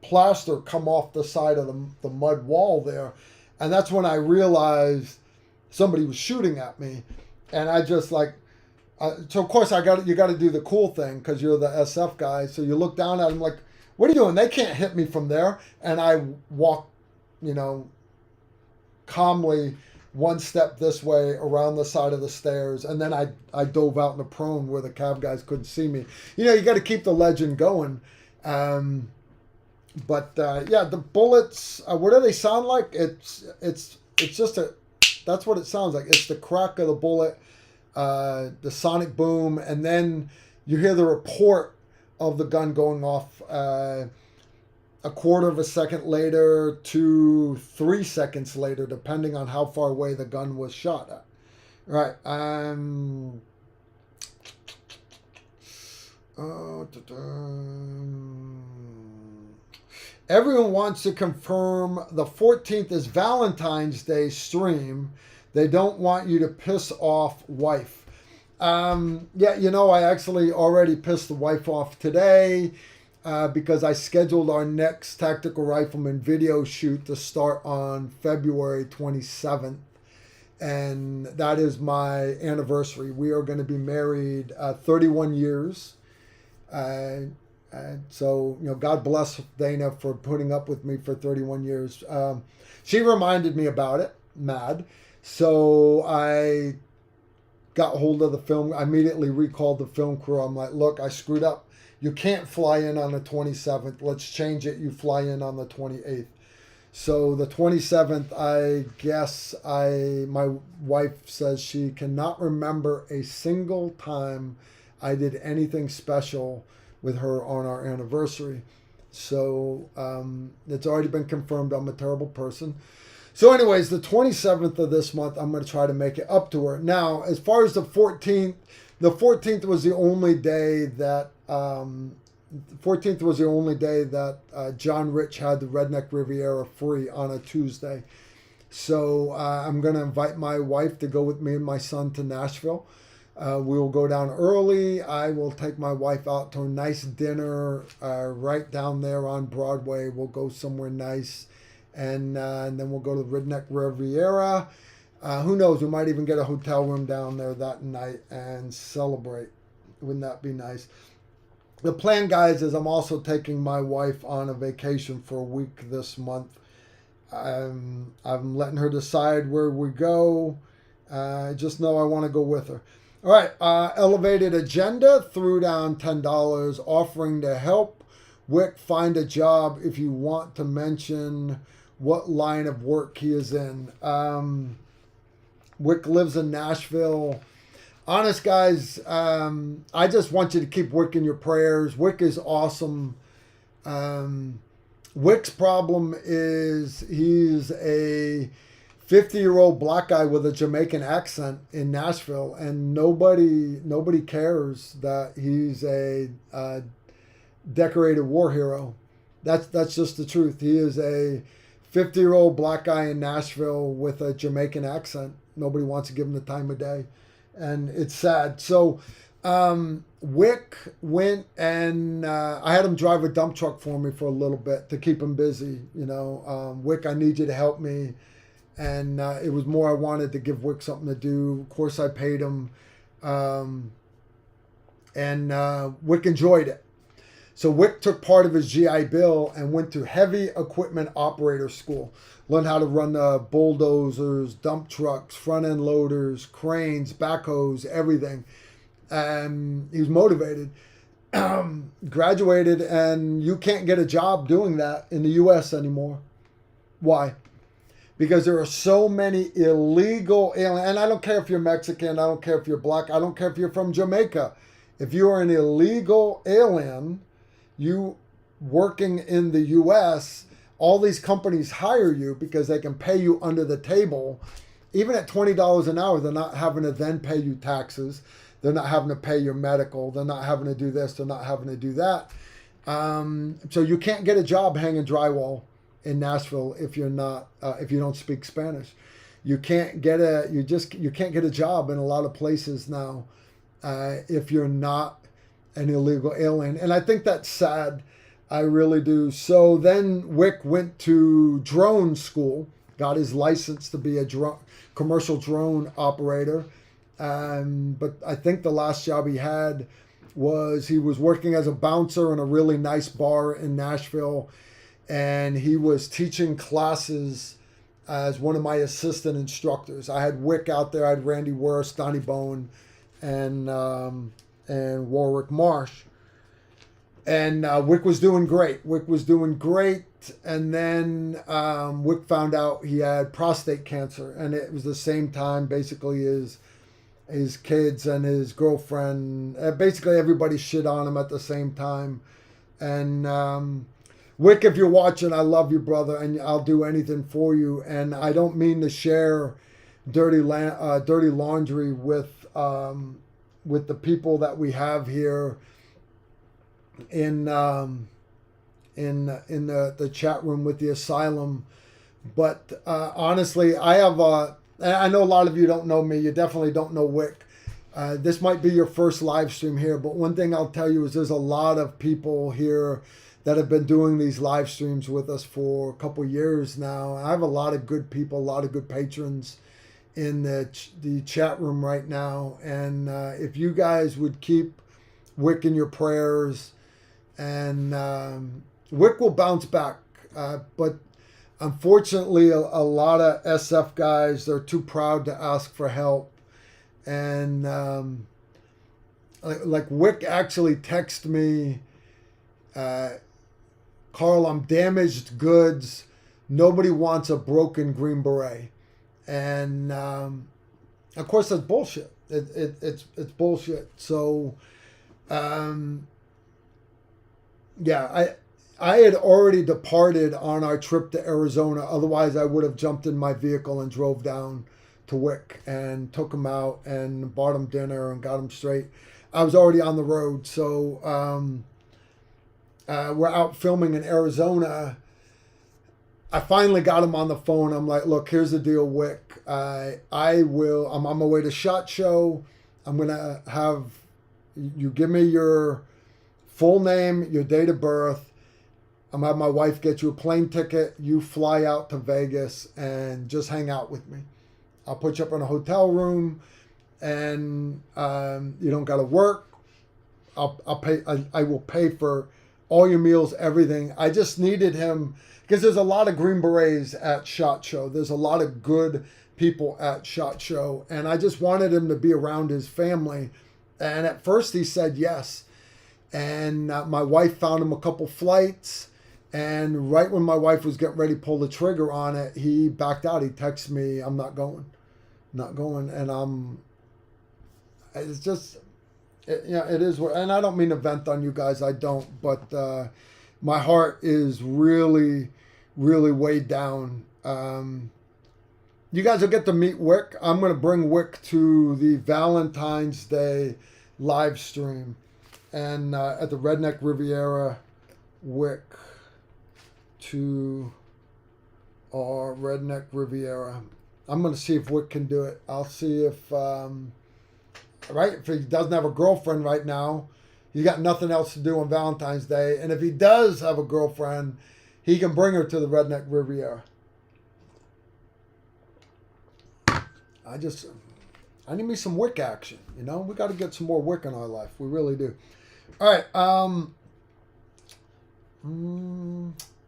B: plaster come off the side of the mud wall there. And that's when I realized somebody was shooting at me. And I just like, so of course you got to do the cool thing because you're the SF guy. So you look down at them like, what are you doing? They can't hit me from there. And I walk, calmly one step this way around the side of the stairs. And then I dove out in the prone where the Cav guys couldn't see me. You got to keep the legend going. But the bullets, what do they sound like? It's just that's what it sounds like. It's the crack of the bullet, the sonic boom, and then you hear the report of the gun going off a quarter of a second later to 3 seconds later, depending on how far away the gun was shot at. Right. Everyone wants to confirm the 14th is Valentine's Day stream. They don't want you to piss off wife. I actually already pissed the wife off today because I scheduled our next Tactical Rifleman video shoot to start on February 27th. And that is my anniversary. We are going to be married 31 years. So, God bless Dana for putting up with me for 31 years. She reminded me about it, mad. So I got hold of the film. I immediately recalled the film crew. I'm like, look, I screwed up. You can't fly in on the 27th. Let's change it. You fly in on the 28th. So the 27th, I guess my wife says she cannot remember a single time I did anything special with her on our anniversary. So it's already been confirmed I'm a terrible person. So anyways, the 27th of this month, I'm going to try to make it up to her. Now, as far as the 14th was the only day that John Rich had the Redneck Riviera free on a Tuesday. So I'm going to invite my wife to go with me and my son to Nashville. We will go down early. I will take my wife out to a nice dinner right down there on Broadway. We'll go somewhere nice. And then we'll go to the Redneck Riviera. Who knows? We might even get a hotel room down there that night and celebrate. Wouldn't that be nice? The plan, guys, is I'm also taking my wife on a vacation for a week this month. I'm letting her decide where we go. Just know I want to go with her. All right, Elevated Agenda threw down $10, offering to help Wick find a job if you want to mention what line of work he is in. Wick lives in Nashville. Honest, guys, I just want you to keep Wick in your prayers. Wick is awesome. Wick's problem is he's a 50-year-old black guy with a Jamaican accent in Nashville, and nobody cares that he's a decorated war hero. That's just the truth. He is a 50-year-old black guy in Nashville with a Jamaican accent. Nobody wants to give him the time of day, and it's sad. So Wick went and I had him drive a dump truck for me for a little bit to keep him busy. Wick, I need you to help me. And it was more I wanted to give Wick something to do. Of course, I paid him. And Wick enjoyed it. So Wick took part of his GI Bill and went to heavy equipment operator school. Learned how to run bulldozers, dump trucks, front end loaders, cranes, backhoes, everything. And he was motivated. Graduated, and you can't get a job doing that in the U.S. anymore. Why? Because there are so many illegal aliens. And I don't care if you're Mexican. I don't care if you're black. I don't care if you're from Jamaica. If you are an illegal alien, you working in the U.S., all these companies hire you because they can pay you under the table. Even at $20 an hour, they're not having to then pay you taxes. They're not having to pay your medical. They're not having to do this. They're not having to do that. So you can't get a job hanging drywall in Nashville if you're not if you don't speak Spanish. You can't get a job in a lot of places now if you're not an illegal alien. And I think that's sad. I really do. So then Wick went to drone school, got his license to be a commercial drone operator. But I think the last job he had was he was working as a bouncer in a really nice bar in Nashville. And he was teaching classes as one of my assistant instructors. I had Wick out there. I had Randy Worst, Donnie Bone, and Warwick Marsh. And Wick was doing great. And then Wick found out he had prostate cancer. And it was the same time, basically, his kids and his girlfriend. Basically, everybody shit on him at the same time. And Wick, if you're watching, I love you, brother, and I'll do anything for you. And I don't mean to share dirty laundry with the people that we have here in the chat room with the asylum. But honestly, I know a lot of you don't know me. You definitely don't know Wick. This might be your first live stream here, but one thing I'll tell you is there's a lot of people here that have been doing these live streams with us for a couple years now. I have a lot of good people, a lot of good patrons in the chat room right now. And if you guys would keep Wick in your prayers, and Wick will bounce back. But unfortunately, a lot of SF guys, they're too proud to ask for help. And like Wick actually texted me, Carl, I'm damaged goods. Nobody wants a broken Green Beret. And of course, that's bullshit. It's bullshit. So, yeah, I had already departed on our trip to Arizona. Otherwise, I would have jumped in my vehicle and drove down to Wick and took him out and bought him dinner and got him straight. I was already on the road. So we're out filming in Arizona. I finally got him on the phone. I'm like, look, here's the deal, Wick. I'm on my way to SHOT Show. I'm going to have you give me your full name, your date of birth. I'm going to have my wife get you a plane ticket. You fly out to Vegas and just hang out with me. I'll put you up in a hotel room, and you don't got to work. I'll pay. I will pay for all your meals, everything. I just needed him because there's a lot of Green Berets at SHOT Show. There's a lot of good people at SHOT Show, and I just wanted him to be around his family. And at first he said yes. And my wife found him a couple flights. And right when my wife was getting ready to pull the trigger on it, he backed out. He texted me, I'm not going. And it's just, it is. And I don't mean to vent on you guys. I don't. But my heart is really, really weighed down. You guys will get to meet Wick. I'm going to bring Wick to the Valentine's Day live stream. And at the Redneck Riviera, Wick to our Redneck Riviera. I'm going to see if Wick can do it. I'll see if, if he doesn't have a girlfriend right now, he's got nothing else to do on Valentine's Day. And if he does have a girlfriend, he can bring her to the Redneck Riviera. I need me some Wick action. We got to get some more Wick in our life. We really do. All right.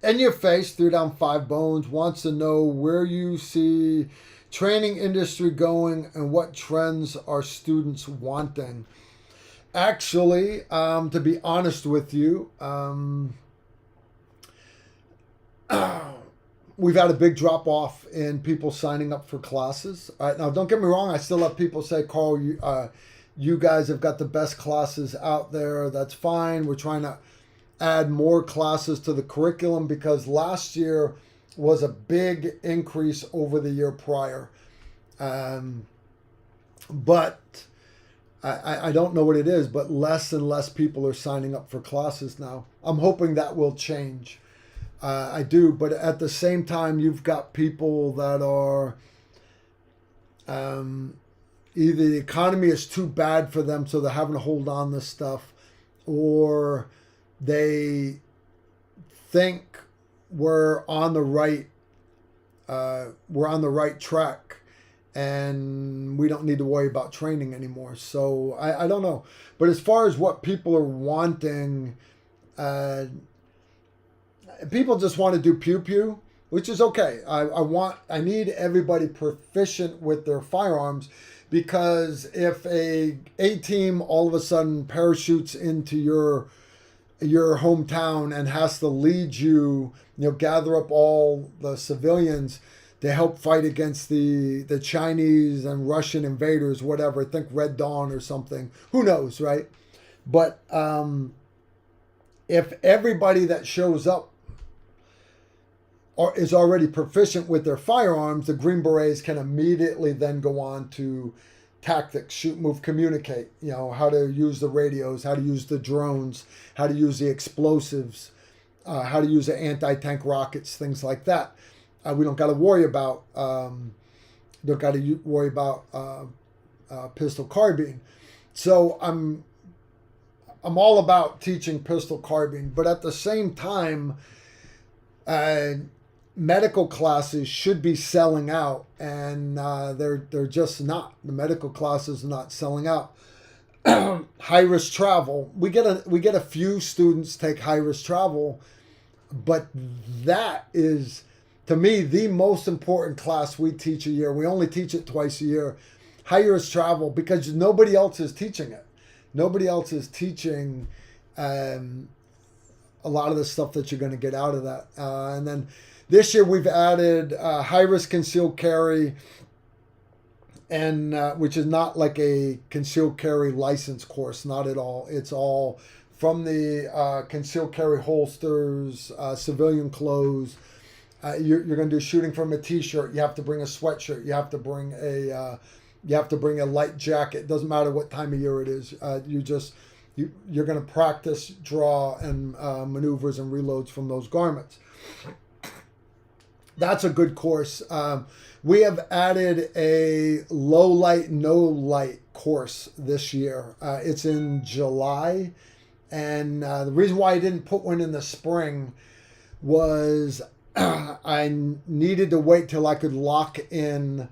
B: In Your Face, threw down 5 bones, wants to know where you see training industry going and what trends are students wanting. Actually, to be honest with you, we've had a big drop off in people signing up for classes. All right, now, don't get me wrong. I still have people say, Carl, you guys have got the best classes out there. That's fine. We're trying to... add more classes to the curriculum because last year was a big increase over the year prior. But I don't know what it is, but less and less people are signing up for classes now. I'm hoping that will change. I do, but at the same time, you've got people that are either the economy is too bad for them, so they're having to hold on to stuff, or they think we're on the right track, and we don't need to worry about training anymore. So I don't know. But as far as what people are wanting, people just want to do pew-pew, which is okay. I need everybody proficient with their firearms, because if a team all of a sudden parachutes into your hometown and has to lead you, gather up all the civilians to help fight against the Chinese and Russian invaders, whatever. I think Red Dawn or something. Who knows, right? But if everybody that shows up is already proficient with their firearms, the Green Berets can immediately then go on to tactics, shoot, move, communicate. How to use the radios, how to use the drones, how to use the explosives, how to use the anti-tank rockets, things like that. We don't got to worry about pistol carbine. So I'm all about teaching pistol carbine, but at the same time, medical classes should be selling out, and they're just not. The medical classes are not selling out. High risk travel. We get a few students take high risk travel, but that is, to me, the most important class we teach a year. We only teach it twice a year. High risk travel, because nobody else is teaching it. Nobody else is teaching a lot of the stuff that you're going to get out of that. And then this year we've added high risk concealed carry, and which is not like a concealed carry license course, not at all. It's all from the concealed carry holsters, civilian clothes. You're going to do shooting from a t-shirt. You have to bring a sweatshirt. You have to bring a light jacket. It doesn't matter what time of year it is. You're going to practice draw and maneuvers and reloads from those garments. That's a good course. We have added a low light, no light course this year. It's in July. And the reason why I didn't put one in the spring was I needed to wait till I could lock in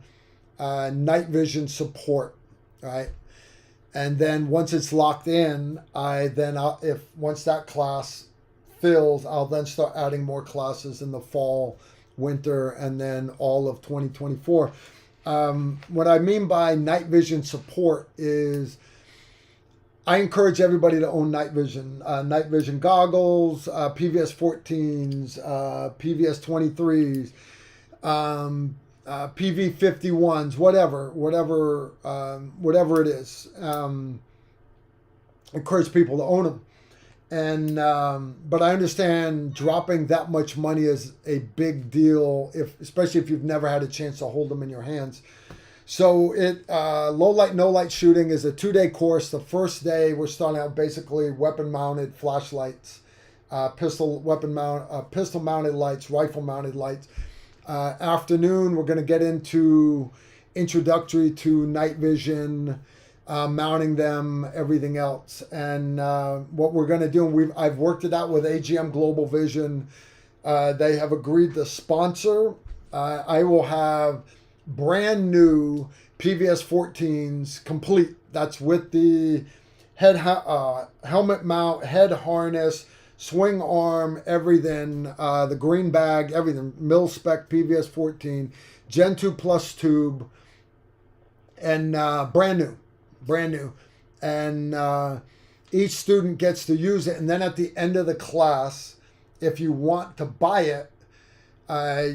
B: night vision support, right? And then once it's locked in, once that class fills, I'll then start adding more classes in the fall, winter, and then all of 2024. What I mean by night vision support is I encourage everybody to own night vision goggles, PVS 14s, PVS 23s, PV 51s, whatever it is. Encourage people to own them. And but I understand dropping that much money is a big deal, especially if you've never had a chance to hold them in your hands. So low light, no light shooting is a 2-day course. The first day we're starting out basically weapon mounted flashlights, pistol mounted lights, rifle mounted lights. Afternoon we're going to get into introductory to night vision, mounting them, everything else. And what we're going to do, I've worked it out with AGM Global Vision. They have agreed to sponsor. I will have brand new PVS 14s complete. That's with the helmet mount, head harness, swing arm, everything, the green bag, everything, mil spec PVS 14, Gen 2 plus tube, and brand new. And each student gets to use it. And then at the end of the class, if you want to buy it,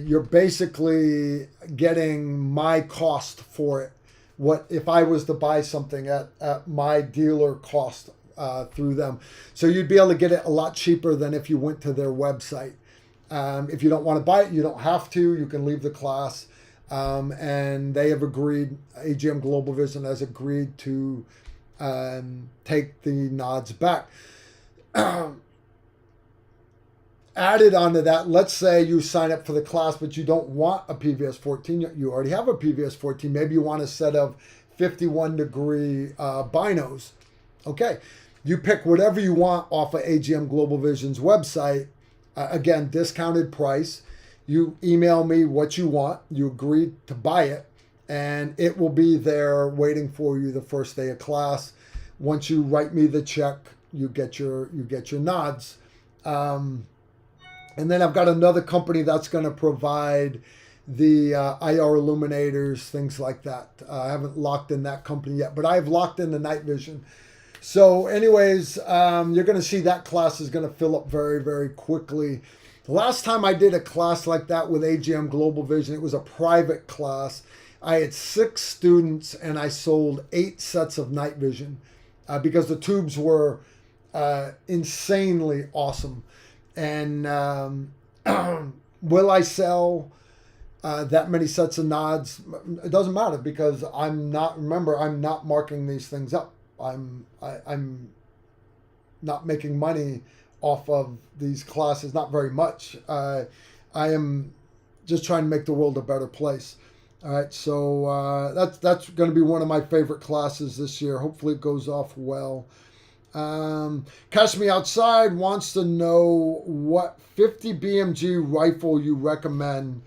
B: you're basically getting my cost for it. What if I was to buy something at my dealer cost through them. So you'd be able to get it a lot cheaper than if you went to their website. If you don't want to buy it, you don't have to. You can leave the class. And they have agreed, AGM Global Vision has agreed to take the nods back. Added onto that, let's say you sign up for the class, but you don't want a PVS 14. You already have a PVS 14. Maybe you want a set of 51 degree binos. Okay, you pick whatever you want off of AGM Global Vision's website. Again, discounted price. You email me what you want. You agree to buy it, and it will be there waiting for you the first day of class. Once you write me the check, you get your nods. And then I've got another company that's going to provide the IR illuminators, things like that. I haven't locked in that company yet, but I've locked in the night vision. So anyways, you're going to see that class is going to fill up very, very quickly. The last time I did a class like that with AGM Global Vision, it was a private class. I had 6 students and I sold 8 sets of night vision because the tubes were insanely awesome. And will I sell that many sets of nods? It doesn't matter because I'm not marking these things up. I'm not making money off of these classes, not very much. I am just trying to make the world a better place. All right, so that's going to be one of my favorite classes this year. Hopefully it goes off well. Catch Me Outside wants to know what 50 BMG rifle you recommend.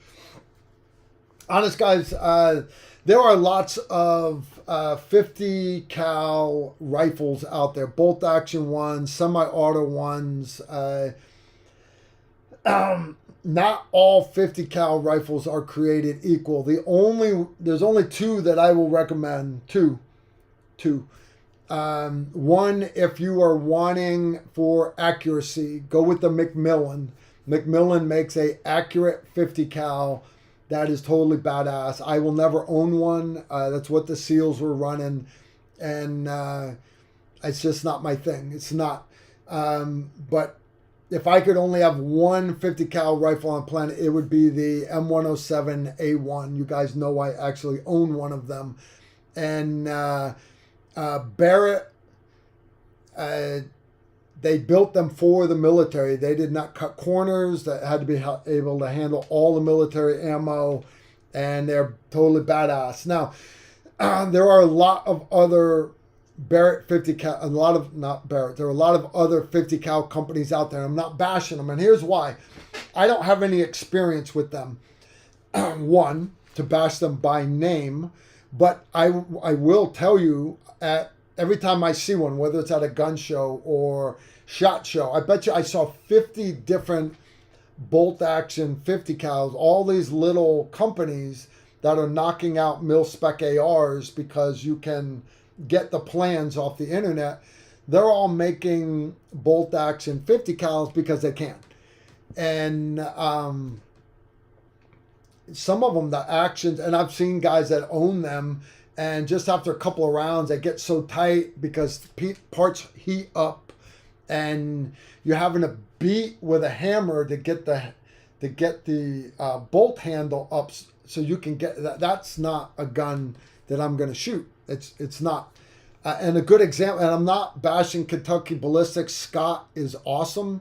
B: Honest guys, there are lots of 50 cal rifles out there, bolt action ones, semi-auto ones. Not all 50 cal rifles are created equal. There's only 2 that I will recommend. Two. One, if you are wanting for accuracy, go with the Macmillan. Macmillan makes a accurate 50 cal that is totally badass. I will never own one. That's what the SEALs were running, and it's just not my thing. It's not. But if I could only have one 50 cal rifle on the planet, it would be the M107A1. You guys know I actually own one of them, and Barrett, they built them for the military. They did not cut corners. That had to be able to handle all the military ammo, and they're totally badass. Now, there are a lot of other Barrett 50 cal, there are a lot of other 50 cal companies out there. I'm not bashing them, and here's why. I don't have any experience with them. One, to bash them by name, but I will tell you, every time I see one, whether it's at a gun show or SHOT Show, I bet you I saw 50 different bolt action 50 cals, all these little companies that are knocking out mil-spec ARs because you can get the plans off the internet. They're all making bolt action 50 cals because they can. And some of them, the actions, and I've seen guys that own them, and just after a couple of rounds, they get so tight because parts heat up, and you're having to beat with a hammer to get the bolt handle up so you can get that. That's not a gun that I'm going to shoot. It's not. And a good example, and I'm not bashing Kentucky Ballistics. Scott is awesome.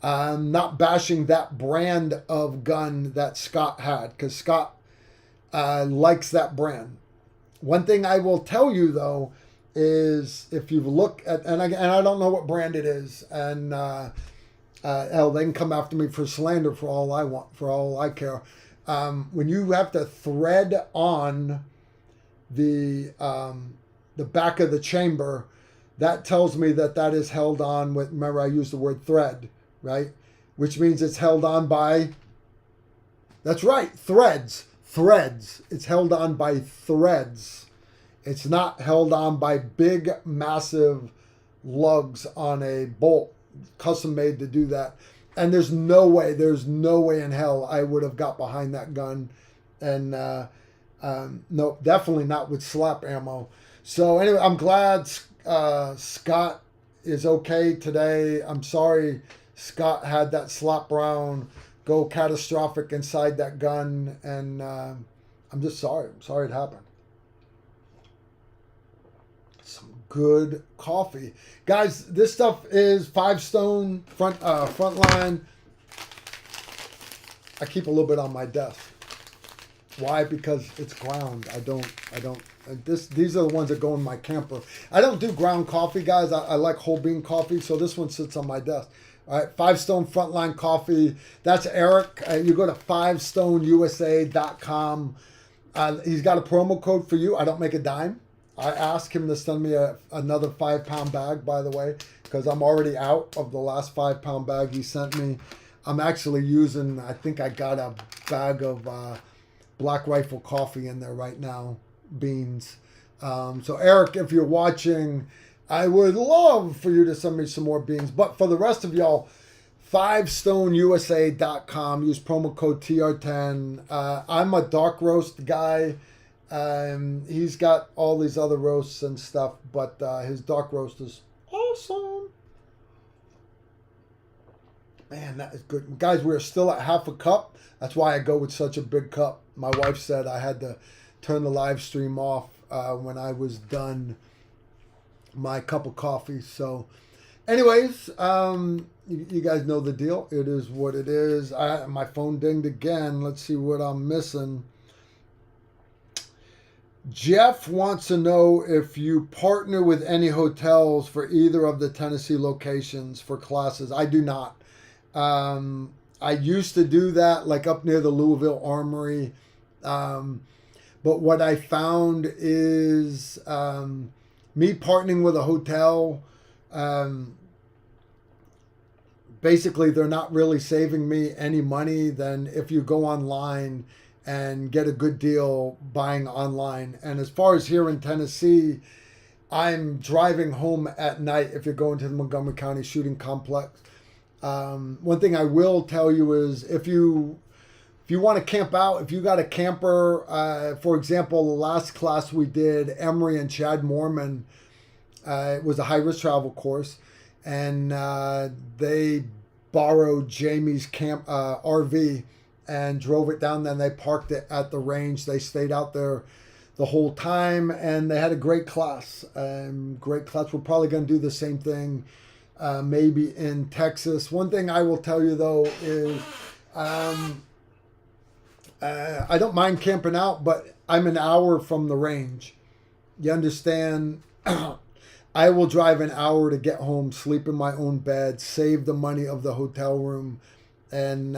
B: I'm not bashing that brand of gun that Scott had because Scott likes that brand. One thing I will tell you though is if you look at, and I don't know what brand it is, and hell, they can come after me for slander for all I care. When you have to thread on the back of the chamber, that tells me that is held on with. Remember, I used the word thread, right? Which means it's held on by. That's right, threads. It's held on by threads. It's not held on by big, massive lugs on a bolt, custom made to do that. And there's no way in hell I would have got behind that gun. And no, definitely not with slap ammo. So anyway, I'm glad Scott is okay today. I'm sorry Scott had that slap round go catastrophic inside that gun, and I'm just sorry. I'm sorry it happened. Some good coffee, guys. This stuff is 5 Stone front line. I keep a little bit on my desk. Why? Because it's ground. I don't. These are the ones that go in my camper. I don't do ground coffee, guys. I like whole bean coffee, so this one sits on my desk. All right, 5 Stone Frontline Coffee. That's Eric. You go to 5stoneusa.com. He's got a promo code for you. I don't make a dime. I asked him to send me another 5-pound bag, by the way, because I'm already out of the last 5-pound bag he sent me. I'm actually using, I think I got a bag of Black Rifle coffee in there right now, beans. So Eric, if you're watching, I would love for you to send me some more beans. But for the rest of y'all, 5stoneusa.com. Use promo code TR10. I'm a dark roast guy. He's got all these other roasts and stuff, but his dark roast is awesome. Man, that is good. Guys, we're still at half a cup. That's why I go with such a big cup. My wife said I had to turn the live stream off when I was done my cup of coffee. So anyways, you guys know the deal. It is what it is. My phone dinged again. Let's see what I'm missing. Jeff wants to know if you partner with any hotels for either of the Tennessee locations for classes. I do not. I used to do that, like up near the Louisville Armory. But what I found is me partnering with a hotel, basically they're not really saving me any money than if you go online and get a good deal buying online. And as far as here in Tennessee, I'm driving home at night if you're going to the Montgomery County Shooting Complex. One thing I will tell you is if you want to camp out, if you got a camper, for example, the last class we did, Emery and Chad Mormon, it was a high-risk travel course, and they borrowed Jamie's camp RV and drove it down. Then they parked it at the range. They stayed out there the whole time, and they had a great class. Great class. We're probably going to do the same thing maybe in Texas. One thing I will tell you, though, is I don't mind camping out, but I'm an hour from the range. You understand? I will drive an hour to get home, sleep in my own bed, save the money of the hotel room, and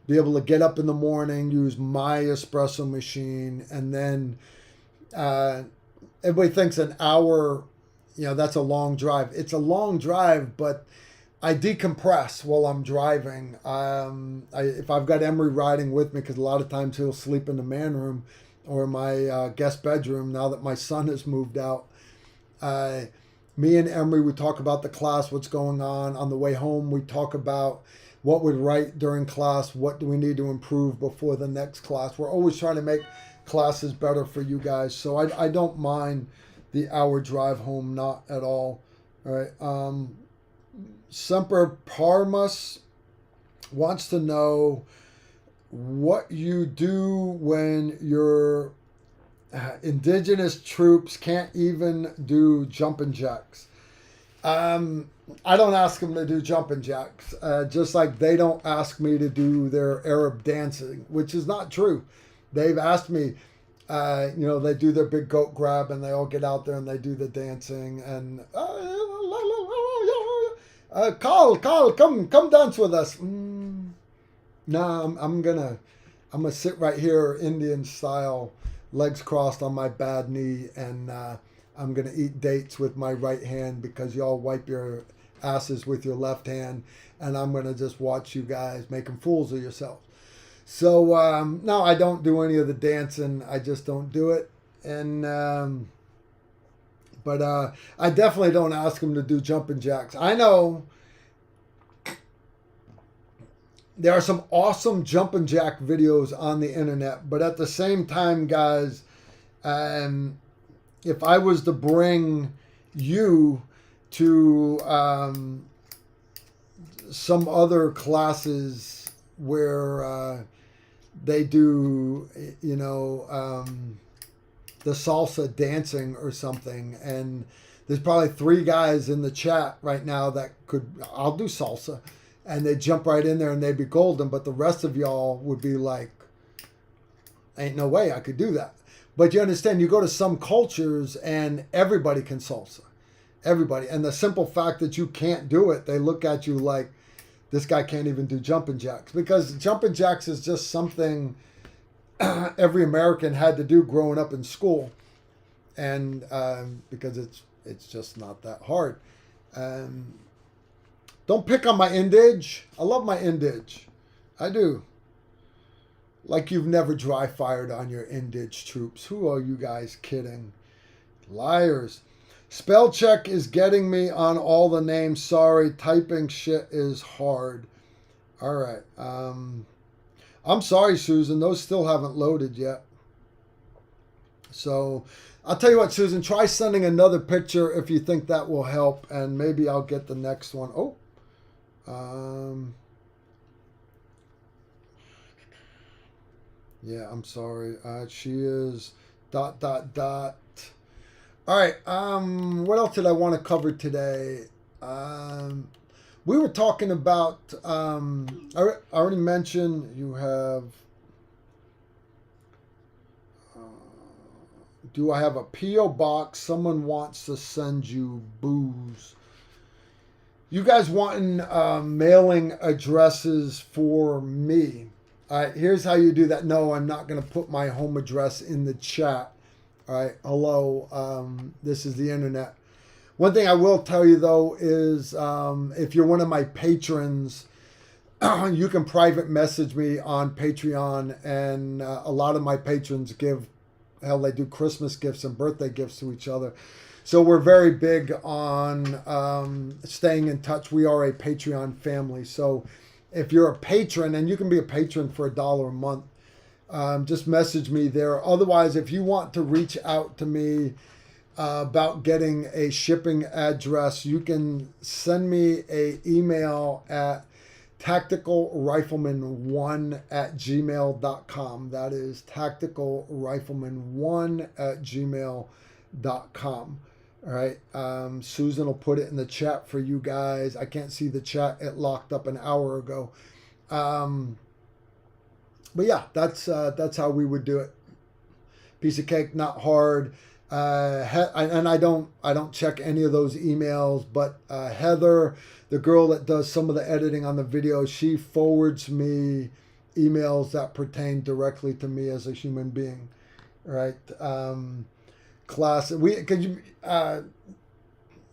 B: be able to get up in the morning, use my espresso machine, and then everybody thinks an hour, that's a long drive. It's a long drive, but I decompress while I'm driving. If I've got Emery riding with me, because a lot of times he'll sleep in the man room or my guest bedroom now that my son has moved out. Me and Emery, we talk about the class, what's going on. On the way home, we talk about what we'd write during class, what do we need to improve before the next class. We're always trying to make classes better for you guys. So I don't mind the hour drive home, not at all. All right. Semper Parmus wants to know what you do when your indigenous troops can't even do jumping jacks. I don't ask them to do jumping jacks, just like they don't ask me to do their Arab dancing, which is not true. They've asked me, they do their big goat grab and they all get out there and they do the dancing and Carl, come dance with us. No, I'm gonna sit right here Indian style, legs crossed on my bad knee, and I'm going to eat dates with my right hand because y'all wipe your asses with your left hand, and I'm going to just watch you guys making fools of yourselves. So, no, I don't do any of the dancing. I just don't do it. And, but I definitely don't ask them to do jumping jacks. I know there are some awesome jumping jack videos on the internet, but at the same time, guys, if I was to bring you to some other classes where they do, you know, the salsa dancing or something. And there's probably 3 guys in the chat right now that could, I'll do salsa. And they jump right in there and they'd be golden. But the rest of y'all would be like, ain't no way I could do that. But you understand, you go to some cultures and everybody can salsa. Everybody. And the simple fact that you can't do it, they look at you like, this guy can't even do jumping jacks. Because jumping jacks is just something every American had to do growing up in school. And because it's just not that hard. Don't pick on my indige. I love my indige. I do. Like you've never dry fired on your indige troops. Who are you guys kidding? Liars. Spell check is getting me on all the names. Sorry, typing shit is hard. All right. I'm sorry, Susan. Those still haven't loaded yet. So I'll tell you what, Susan. Try sending another picture if you think that will help, and maybe I'll get the next one. Oh. Yeah, I'm sorry. She is ... All right. What else did I want to cover today? We were talking about. I already mentioned you have. Do I have a PO box? Someone wants to send you booze. You guys wanting mailing addresses for me? All right. Here's how you do that. No, I'm not going to put my home address in the chat. All right, hello, this is the internet. One thing I will tell you, though, is if you're one of my patrons, you can private message me on Patreon, and a lot of my patrons give, hell, they do Christmas gifts and birthday gifts to each other. So we're very big on staying in touch. We are a Patreon family. So if you're a patron, and you can be a patron for $1 a month, just message me there. Otherwise, if you want to reach out to me about getting a shipping address, you can send me an email at tacticalrifleman1@gmail.com. That is tacticalrifleman1@gmail.com. All right. Susan will put it in the chat for you guys. I can't see the chat. It locked up an hour ago. But yeah, that's how we would do it. Piece of cake, not hard. And I don't check any of those emails. But Heather, the girl that does some of the editing on the video, she forwards me emails that pertain directly to me as a human being. Right? Could you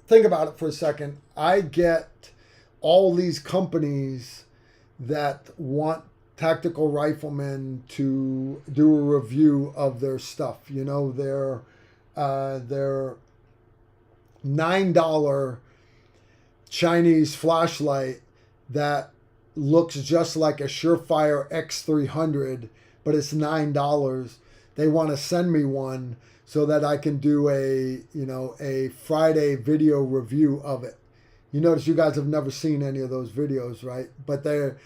B: think about it for a second? I get all these companies that want Tactical Riflemen to do a review of their stuff. You know, their $9 Chinese flashlight that looks just like a Surefire X300, but it's $9. They want to send me one so that I can do a Friday video review of it. You notice you guys have never seen any of those videos, right? But they're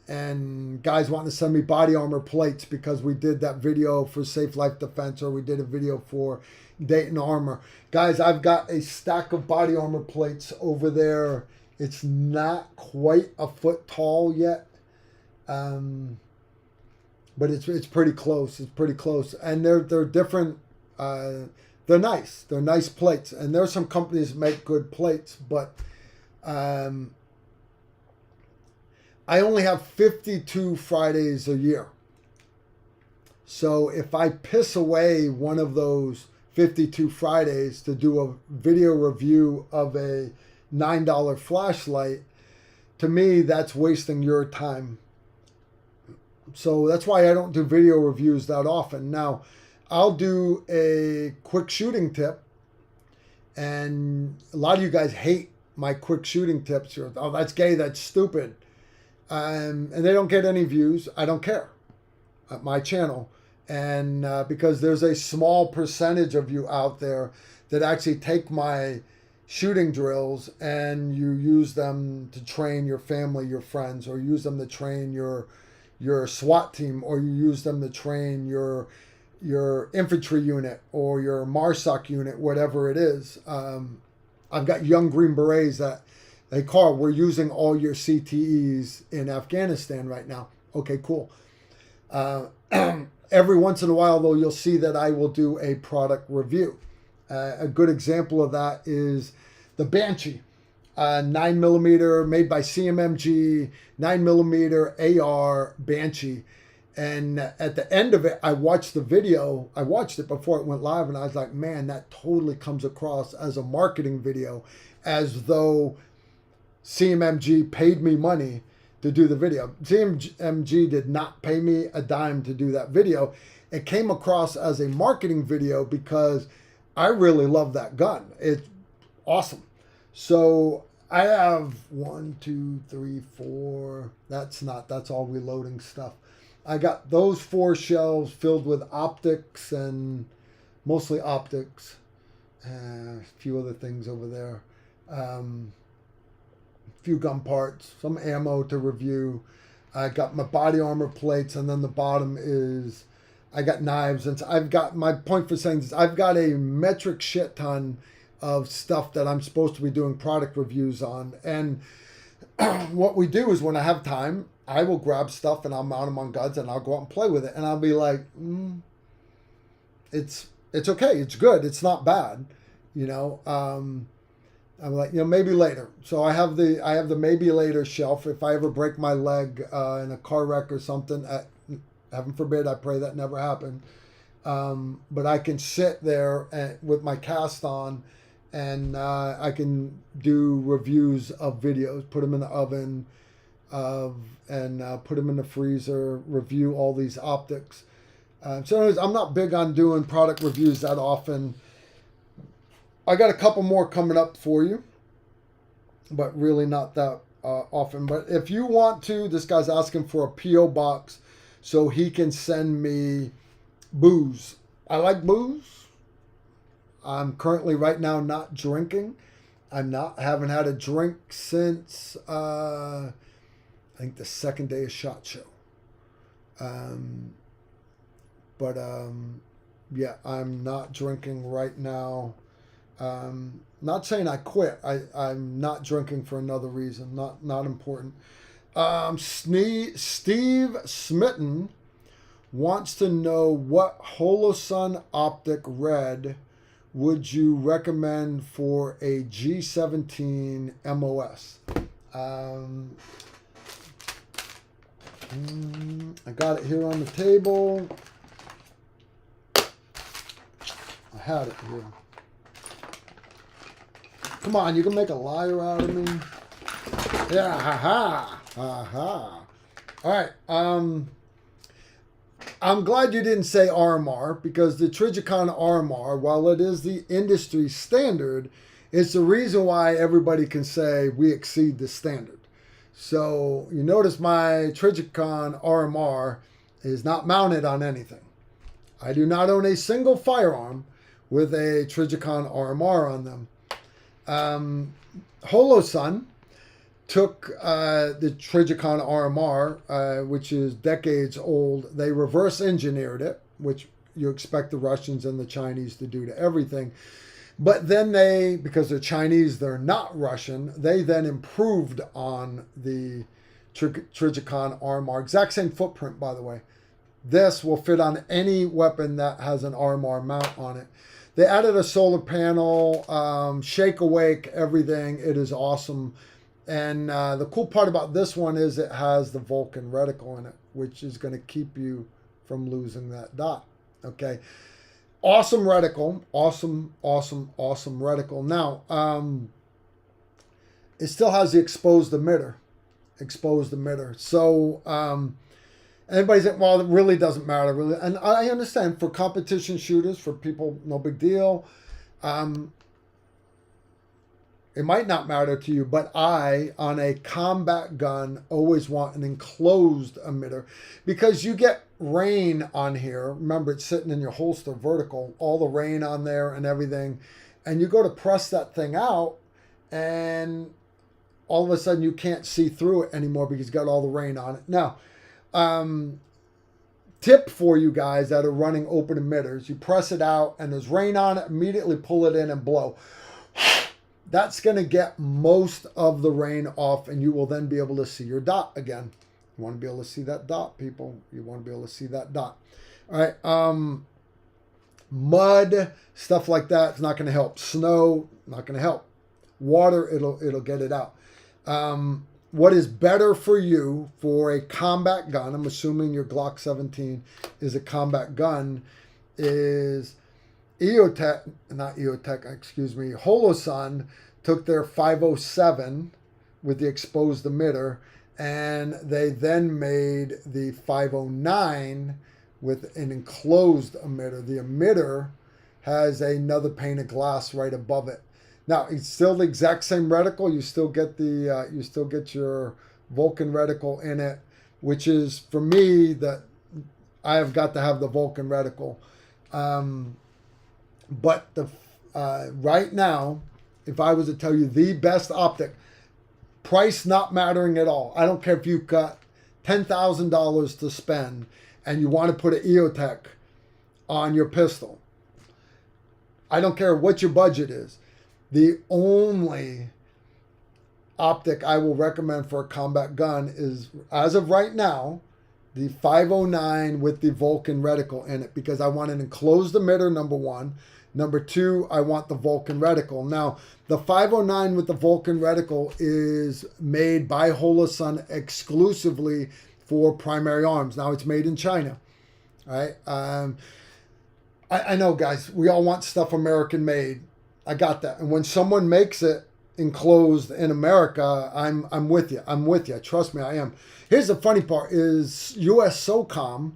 B: and guys want to send me body armor plates because we did that video for Safe Life Defense, or we did a video for Dayton Armor. Guys, I've got a stack of body armor plates over there. It's not quite a foot tall yet, but it's pretty close. It's pretty close, and they're different. They're nice. They're nice plates, and there's some companies that make good plates, but I only have 52 Fridays a year. So if I piss away one of those 52 Fridays to do a video review of a $9 flashlight, to me, that's wasting your time. So that's why I don't do video reviews that often. Now, I'll do a quick shooting tip, and a lot of you guys hate my quick shooting tips. You're, oh, that's gay, that's stupid. And they don't get any views. I don't care at my channel. And because there's a small percentage of you out there that actually take my shooting drills and you use them to train your family, your friends, or use them to train your SWAT team, or you use them to train your infantry unit or your MARSOC unit, whatever it is. I've got young Green Berets that they call, we're using all your CTEs in Afghanistan right now. Okay, cool. Every once in a while, though, you'll see that I will do a product review. A good example of that is the Banshee, 9mm made by CMMG, 9mm AR Banshee. And at the end of it, I watched the video. I watched it before it went live, and I was like, man, that totally comes across as a marketing video, as though CMMG paid me money to do the video. CMMG did not pay me a dime to do that video. It came across as a marketing video because I really love that gun. It's awesome. So I have 1, 2, 3, 4. That's all reloading stuff. I got those 4 shelves filled with optics, and mostly optics. A few other things over there. A few gun parts, some ammo to review. I got my body armor plates, and then the bottom is I got knives. And I've got, my point for saying this, I've got a metric shit ton of stuff that I'm supposed to be doing product reviews on. And what we do is when I have time, I will grab stuff and I'll mount them on guns and I'll go out and play with it. And I'll be like, it's okay. It's good. It's not bad. You know, I'm like, maybe later. So I have the maybe later shelf. If I ever break my leg in a car wreck or something, heaven forbid, I pray that never happened. But I can sit there with my cast on, and I can do reviews of videos, put them in the oven, and put them in the freezer, review all these optics. So anyways, I'm not big on doing product reviews that often. I got a couple more coming up for you, but really not that often. But if you want to, this guy's asking for a P.O. box so he can send me booze. I like booze. I'm currently right now not drinking. Haven't had a drink since I think the second day of SHOT Show. Yeah, I'm not drinking right now. Not saying I quit. I'm not drinking for another reason. Not important. Steve Smitten wants to know, what Holosun optic red would you recommend for a G17 MOS? I got it here on the table. I had it here. Come on, you can make a liar out of me. Yeah, ha-ha. Ha-ha. All right. I'm glad you didn't say RMR, because the Trijicon RMR, while it is the industry standard, it's the reason why everybody can say we exceed the standard. So you notice my Trijicon RMR is not mounted on anything. I do not own a single firearm with a Trijicon RMR on them. Holosun took the Trijicon RMR, which is decades old. They reverse engineered it, which you expect the Russians and the Chinese to do to everything. But then they, because they're Chinese, they're not Russian, they then improved on the Trijicon RMR. Exact same footprint, by the way. This will fit on any weapon that has an RMR mount on it. They added a solar panel, shake awake, everything. It is awesome. And the cool part about this one is it has the Vulcan reticle in it, which is going to keep you from losing that dot. Okay. Awesome reticle. Awesome reticle. Now, it still has the exposed emitter. So, everybody's like, well, it really doesn't matter. Really. And I understand, for competition shooters, for people, no big deal. It might not matter to you, but I, on a combat gun, always want an enclosed emitter, because you get rain on here. Remember, it's sitting in your holster vertical, all the rain on there and everything. And you go to press that thing out, and all of a sudden you can't see through it anymore because it's got all the rain on it. Now, tip for you guys that are running open emitters, you press it out and there's rain on it, immediately pull it in and blow. That's going to get most of the rain off, and you will then be able to see your dot again. You want to be able to see that dot, people. You want to be able to see that dot. All right. Mud, stuff like that, it's not going to help. Snow, not going to help. Water, it'll get it out. What is better for you for a combat gun, I'm assuming your Glock 17 is a combat gun, is Holosun took their 507 with the exposed emitter, and they then made the 509 with an enclosed emitter. The emitter has another pane of glass right above it. Now, it's still the exact same reticle. You still get your Vulcan reticle in it, which is, for me, that I have got to have the Vulcan reticle. But right now, if I was to tell you the best optic, price not mattering at all. I don't care if you've got $10,000 to spend and you want to put an EOTech on your pistol. I don't care what your budget is. The only optic I will recommend for a combat gun is, as of right now, the 509 with the Vulcan reticle in it, because I want an enclosed emitter, number one. Number two, I want the Vulcan reticle. Now, the 509 with the Vulcan reticle is made by Holosun exclusively for primary arms. Now, it's made in China. All right. I know, guys, we all want stuff American made. I got that. And when someone makes it enclosed in America, I'm with you. I'm with you. Trust me, I am. Here's the funny part is US SOCOM,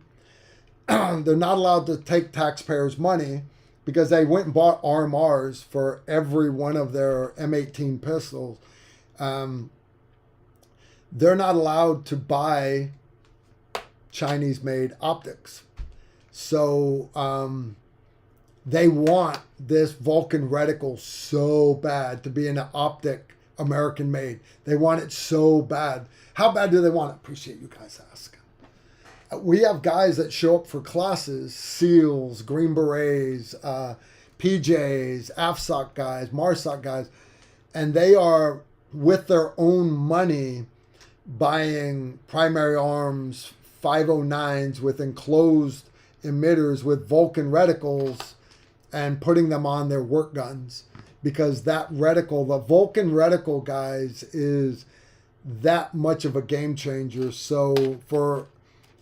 B: they're not allowed to take taxpayers' money because they went and bought RMRs for every one of their M18 pistols. They're not allowed to buy Chinese-made optics. So they want this Vulcan reticle so bad to be an optic American-made. They want it so bad. How bad do they want it? Appreciate you guys asking. We have guys that show up for classes, SEALs, Green Berets, PJs, AFSOC guys, MARSOC guys, and they are, with their own money, buying primary arms 509s with enclosed emitters with Vulcan reticles and putting them on their work guns, because that reticle, the Vulcan reticle, guys, is that much of a game changer. So for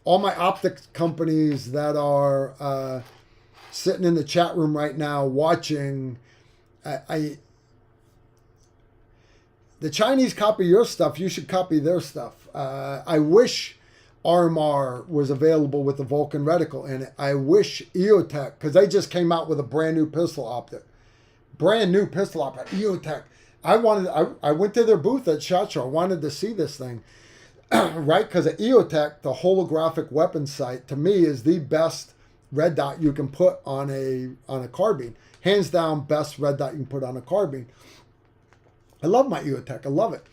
B: all my optics companies that are sitting in the chat room right now watching, the Chinese copy your stuff, you should copy their stuff. I wish RMR was available with the Vulcan reticle in it. I wish EOTech, because they just came out with a brand new pistol optic. Brand new pistol optic, EOTech. I went to their booth at SHOT Show. I wanted to see this thing, right? Because at EOTech, the holographic weapon sight, to me, is the best red dot you can put on a carbine. Hands down, best red dot you can put on a carbine. I love my EOTech. I love it.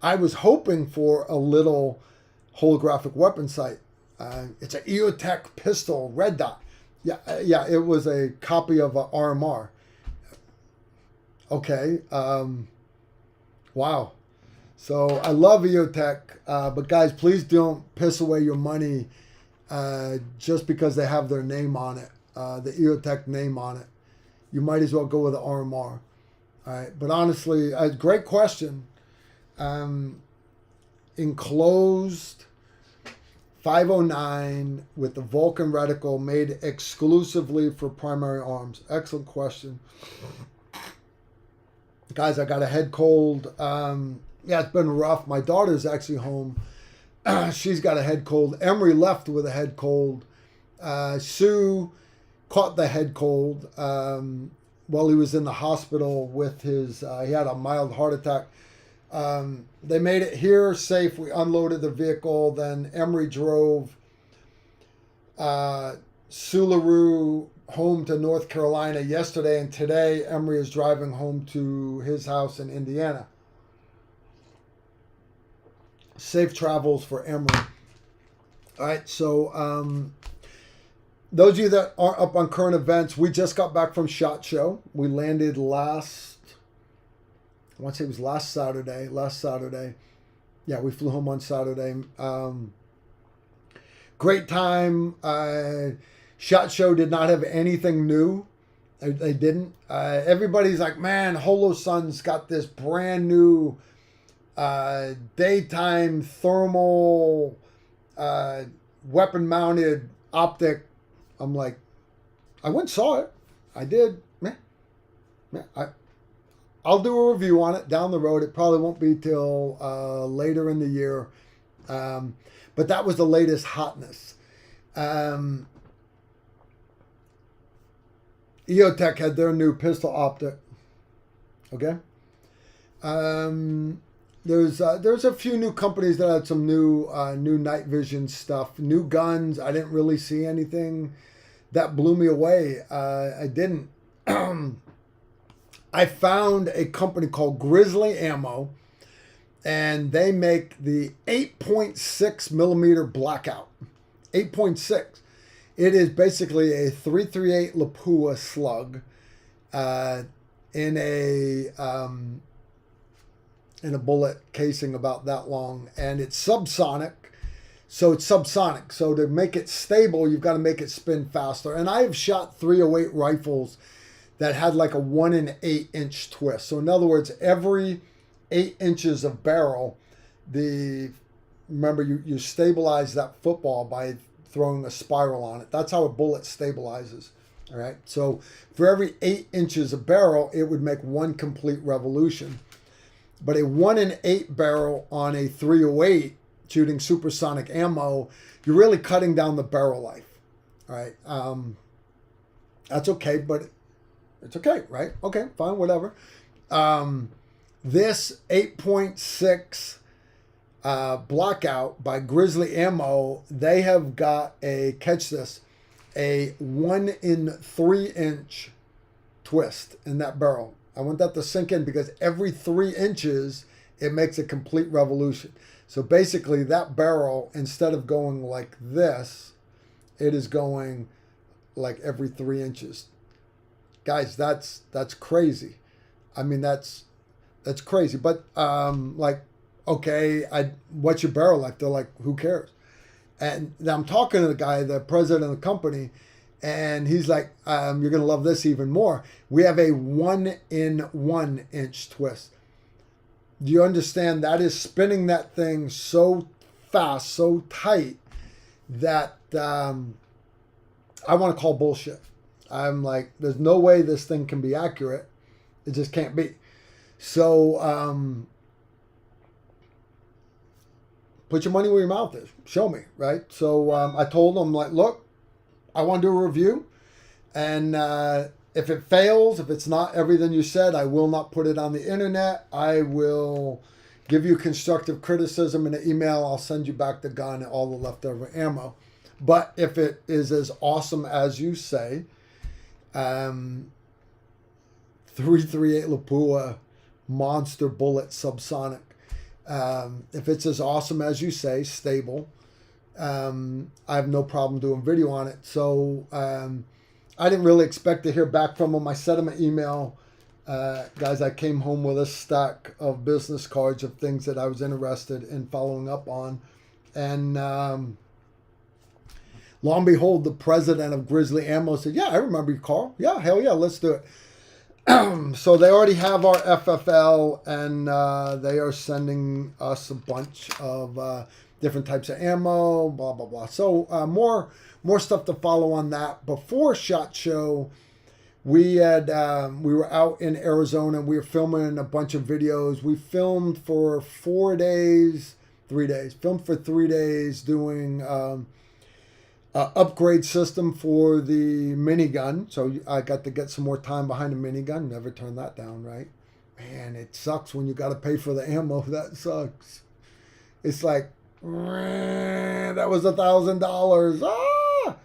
B: I was hoping for a little holographic weapon sight. It's an EOTech pistol red dot. Yeah, it was a copy of a RMR. Okay. Wow. So I love EOTech, but guys, please don't piss away your money just because they have their name on it, the EOTech name on it. You might as well go with the RMR. All right. But honestly, great question. Enclosed 509 with the Vulcan reticle made exclusively for primary arms. Excellent question. Guys, I got a head cold. Yeah, it's been rough. My daughter's actually home. She's got a head cold. Emery left with a head cold. Sue caught the head cold while he was in the hospital with his, he had a mild heart attack. They made it here safe. We unloaded the vehicle. Then Emery drove Sularoo home to North Carolina yesterday, and today Emery is driving home to his house in Indiana. Safe travels for Emery. All right, so those of you that aren't up on current events, we just got back from SHOT Show. We landed I want to say it was last Saturday. Yeah, we flew home on Saturday. Great time. SHOT Show did not have anything new. They didn't. Everybody's like, man, Holosun's got this brand new daytime thermal weapon mounted optic. I'm like, I went and saw it. I did. I'll do a review on it down the road. It probably won't be till later in the year. But that was the latest hotness. EOTech had their new pistol optic. Okay. There's a few new companies that had some new night vision stuff, new guns. I didn't really see anything that blew me away. I didn't. I found a company called Grizzly Ammo, and they make the 8.6 millimeter blackout. 8.6. It is basically a 338 Lapua slug in a bullet casing about that long, and it's subsonic. So to make it stable, you've got to make it spin faster. And I have shot 308 rifles that had like a 1 1/8 twist. So in other words, every 8 inches of barrel, remember you stabilize that football by throwing a spiral on it. That's how a bullet stabilizes. All right. So for every 8 inches of barrel, it would make one complete revolution. But a 1 1/8 barrel on a 308 shooting supersonic ammo, you're really cutting down the barrel life. All right. That's okay, but it's okay, right? Okay, fine, whatever. This 8.6 blackout by Grizzly Ammo, they have got a 1 3-inch twist in that barrel. I want that to sink in because every 3 inches, it makes a complete revolution. So basically that barrel, instead of going like this, it is going like every 3 inches. Guys, that's crazy. I mean, that's crazy. But like, okay, what's your barrel life? They're like, who cares? And I'm talking to the guy, the president of the company, and he's like, you're gonna love this even more. We have a 1 1/1 twist. Do you understand? That is spinning that thing so fast, so tight that I want to call bullshit. I'm like, there's no way this thing can be accurate. It just can't be. So put your money where your mouth is. Show me, right? So I told him, like, look, I want to do a review. And if it fails, if it's not everything you said, I will not put it on the internet. I will give you constructive criticism in an email. I'll send you back the gun and all the leftover ammo. But if it is as awesome as you say, 338 Lapua monster bullet subsonic. If it's as awesome as you say, stable, I have no problem doing video on it. So I didn't really expect to hear back from him. I sent him an email. Guys, I came home with a stack of business cards of things that I was interested in following up on. And lo and behold, the president of Grizzly Ammo said, yeah, I remember you, Carl. Yeah, hell yeah, let's do it. So they already have our FFL, and they are sending us a bunch of different types of ammo, blah, blah, blah. So more stuff to follow on that. Before SHOT Show, we were out in Arizona. We were filming a bunch of videos. We filmed for 3 days, filmed for 3 days doing upgrade system for the minigun. So I got to get some more time behind the minigun. Never turn that down, right? Man, it sucks when you got to pay for the ammo. That sucks. It's like, that was $1,000. Ah!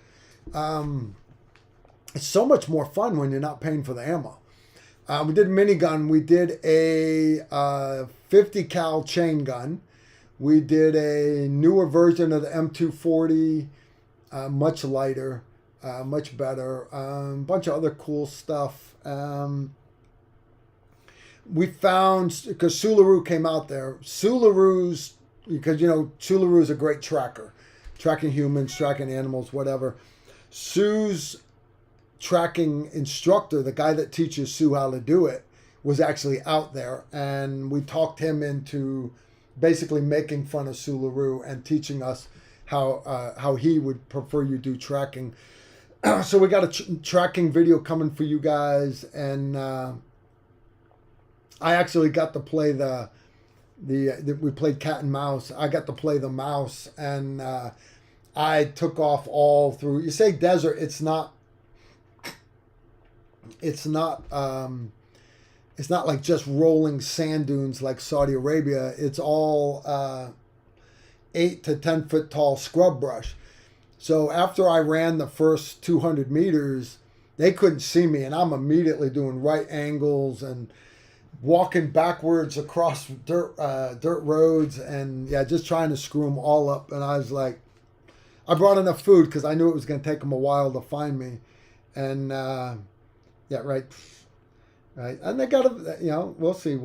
B: It's so much more fun when you're not paying for the ammo. We did a minigun. We did a 50 cal chain gun. We did a newer version of the M240, much lighter, much better. A bunch of other cool stuff. We found, because Sularoo came out there, Sularoo's, because Sularoo is a great tracker, tracking humans, tracking animals, whatever. Sue's tracking instructor, the guy that teaches Sue how to do it, was actually out there, and we talked him into basically making fun of Sularoo and teaching us how he would prefer you do tracking. So we got a tracking video coming for you guys, and I actually got to play we played cat and mouse. I got to play the mouse, and I took off all through. You say desert, it's not like just rolling sand dunes like Saudi Arabia. It's all 8 to 10 foot tall scrub brush. So after I ran the first 200 meters, they couldn't see me, and I'm immediately doing right angles and walking backwards across dirt roads, and just trying to screw them all up. And I was like, I brought enough food because I knew it was going to take them a while to find me. And right. And they got to, we'll see.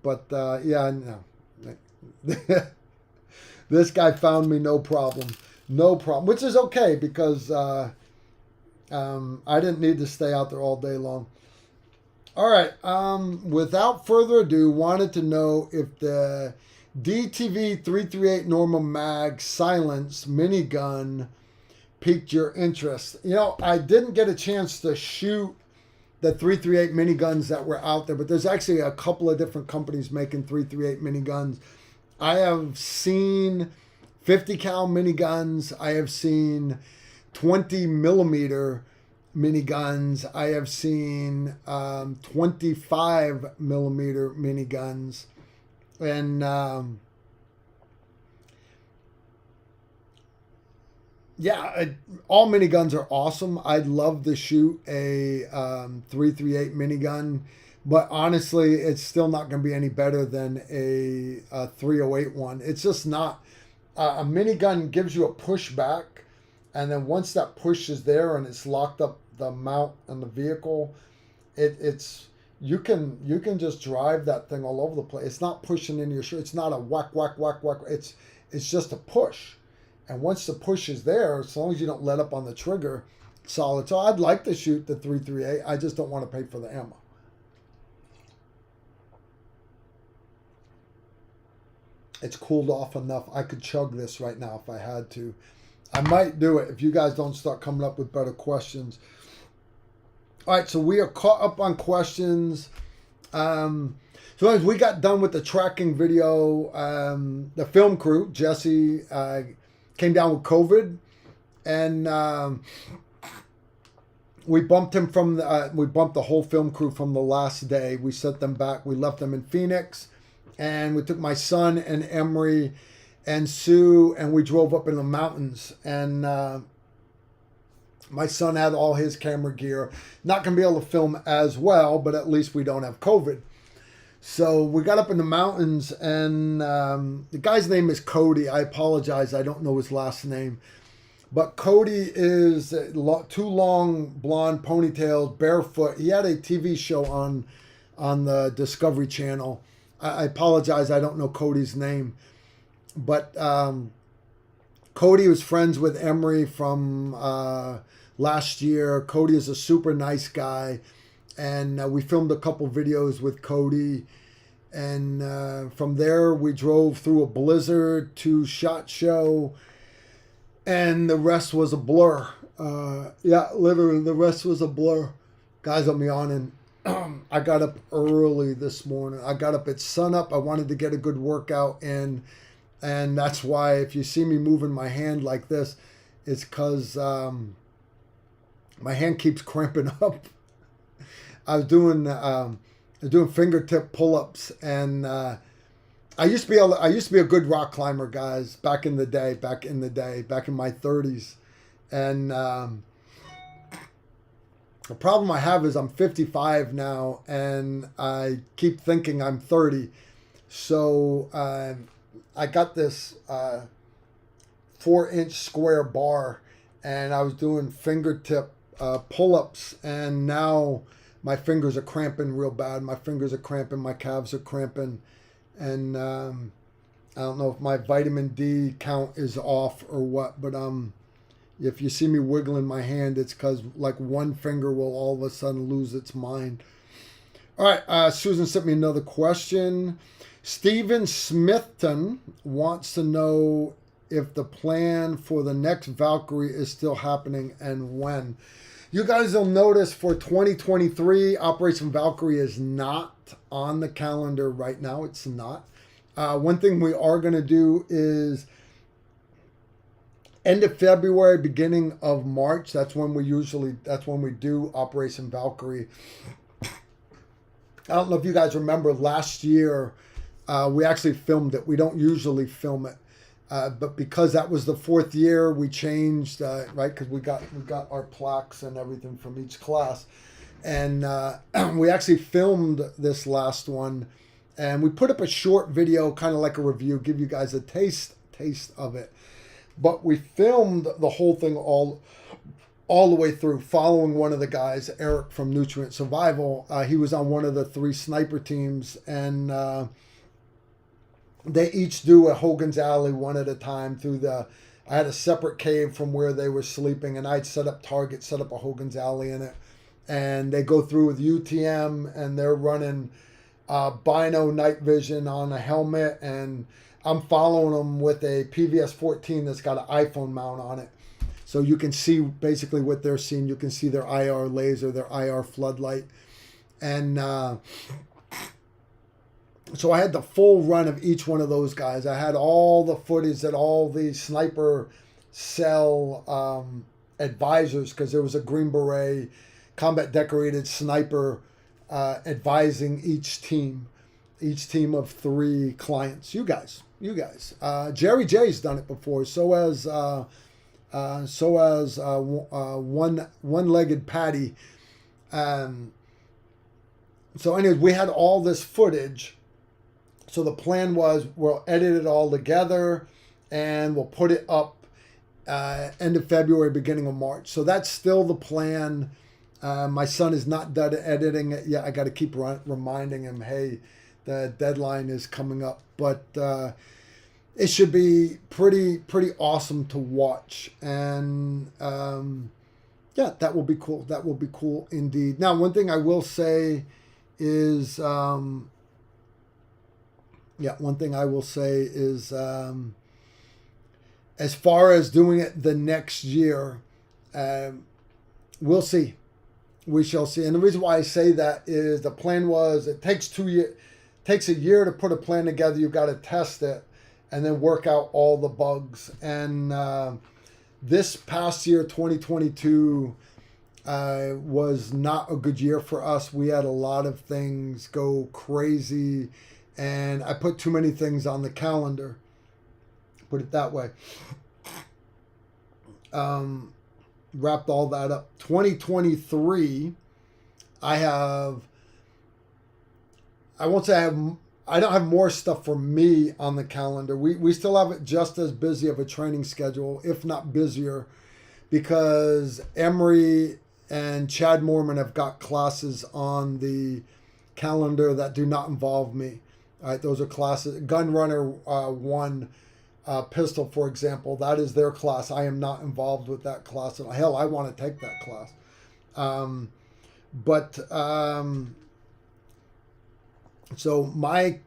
B: But no. This guy found me no problem, which is okay because I didn't need to stay out there all day long. All right. Without further ado, wanted to know if the DTV 338 Norma Mag Silence minigun piqued your interest. I didn't get a chance to shoot the 338 miniguns that were out there, but there's actually a couple of different companies making 338 miniguns. I have seen 50 cal miniguns. I have seen 20 millimeter miniguns. I have seen 25 millimeter miniguns. And all miniguns are awesome. I'd love to shoot a 338 minigun, but honestly, it's still not going to be any better than a 308 one. It's just not. A minigun gives you a pushback, and then once that push is there and it's locked up the mount and the vehicle, it's you can just drive that thing all over the place. It's not pushing into your shirt. It's not a whack whack whack whack. It's just a push. And once the push is there, as long as you don't let up on the trigger, solid. So I'd like to shoot the 338. I just don't want to pay for the ammo. It's cooled off enough. I could chug this right now if I had to. I might do it if you guys don't start coming up with better questions. All right, so we are caught up on questions. So as we got done with the tracking video, the film crew, Jesse, came down with COVID, and we bumped him from we bumped the whole film crew from the last day. We sent them back. We left them in Phoenix, and we took my son and Emery and Sue, and we drove up in the mountains. And my son had all his camera gear. Not going to be able to film as well, but at least we don't have COVID. So we got up in the mountains, and the guy's name is Cody. I apologize. I don't know his last name. But Cody is two long blonde ponytails, barefoot. He had a TV show on the Discovery Channel. I apologize. I don't know Cody's name. But Cody was friends with Emery from last year. Cody is a super nice guy. And we filmed a couple videos with Cody. And from there, we drove through a blizzard to SHOT Show. And the rest was a blur. Literally, the rest was a blur. Guys, I'm yawning. I got up early this morning. I got up at sunup. I wanted to get a good workout in. And that's why if you see me moving my hand like this, it's because my hand keeps cramping up. I was doing fingertip pull-ups, and I used to be a good rock climber, guys, back in my 30s, and The problem I have is I'm 55 now, and I keep thinking I'm 30. So I got this 4-inch square bar, and I was doing fingertip pull-ups, and now my fingers are cramping real bad. My fingers are cramping, my calves are cramping, and I don't know if my vitamin D count is off or what, but if you see me wiggling my hand, it's because like one finger will all of a sudden lose its mind. All right, Susan sent me another question. Stephen Smithton wants to know if the plan for the next Valkyrie is still happening and when. You guys will notice for 2023, Operation Valkyrie is not on the calendar right now. It's not. One thing we are going to do is end of February, beginning of March. That's when we do Operation Valkyrie. I don't know if you guys remember last year, we actually filmed it. We don't usually film it. But because that was the 4th year, we changed, right? Because we got our plaques and everything from each class. And we actually filmed this last one. And we put up a short video, kind of like a review, give you guys a taste of it. But we filmed the whole thing all the way through, following one of the guys, Eric from Nutrient Survival. He was on one of the 3 sniper teams, and they each do a Hogan's Alley one at a time I had a separate cave from where they were sleeping, and I'd set up targets, set up a Hogan's Alley in it. And they go through with UTM, and they're running Bino night vision on a helmet, and I'm following them with a PVS 14 that's got an iPhone mount on it. So you can see basically what they're seeing. You can see their IR laser, their IR floodlight. And so I had the full run of each one of those guys. I had all the footage that all the sniper cell advisors, because there was a Green Beret combat decorated sniper advising each team of 3 clients. You guys. Jerry J's done it before. So has one-legged Patty. So anyways, we had all this footage. So the plan was we'll edit it all together and we'll put it up end of February, beginning of March. So that's still the plan. My son is not done editing it yet. I got to keep reminding him, hey, the deadline is coming up. But it should be pretty awesome to watch. And yeah, that will be cool. That will be cool indeed. Now, one thing I will say is... as far as doing it the next year, we'll see. We shall see. And the reason why I say that is the plan was it takes 2 years, takes a year to put a plan together. You've got to test it and then work out all the bugs. And this past year, 2022, was not a good year for us. We had a lot of things go crazy, and I put too many things on the calendar. Put it that way. Wrapped all that up. 2023, I don't have more stuff for me on the calendar. We still have it just as busy of a training schedule, if not busier, because Emery and Chad Moorman have got classes on the calendar that do not involve me. All right, those are classes. Gun Runner 1 pistol, for example, that is their class. I am not involved with that class. Hell, I want to take that class. So my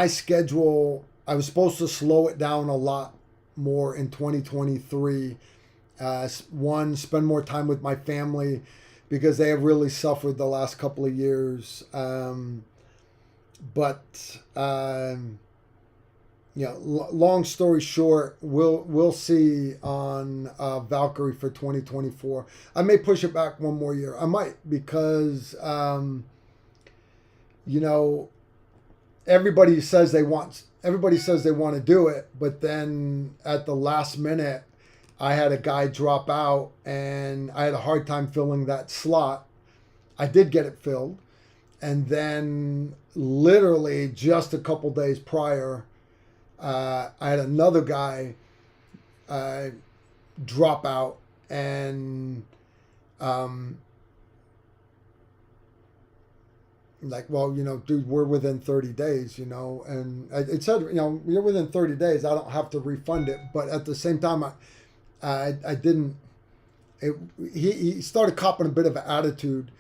B: schedule, I was supposed to slow it down a lot more in 2023. One, spend more time with my family because they have really suffered the last couple of years. Long story short, we'll see on Valkyrie for 2024. I may push it back one more year. I might, because everybody says they want to do it, but then at the last minute, I had a guy drop out, and I had a hard time filling that slot. I did get it filled. And then literally just a couple days prior, I had another guy drop out, and like, well, dude, we're within 30 days, and it said, you're within 30 days. I don't have to refund it. But at the same time, I didn't, he started copping a bit of an attitude.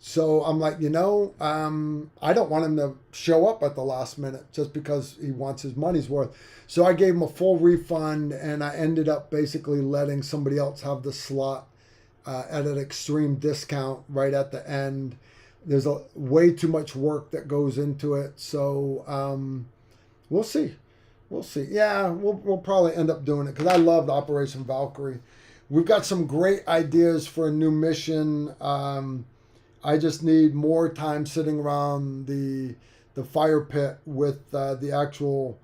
B: So I'm like, I don't want him to show up at the last minute just because he wants his money's worth. So I gave him a full refund, and I ended up basically letting somebody else have the slot at an extreme discount right at the end. There's way too much work that goes into it. So we'll see. We'll see. Yeah, we'll probably end up doing it because I loved Operation Valkyrie. We've got some great ideas for a new mission. I just need more time sitting around the fire pit with the actual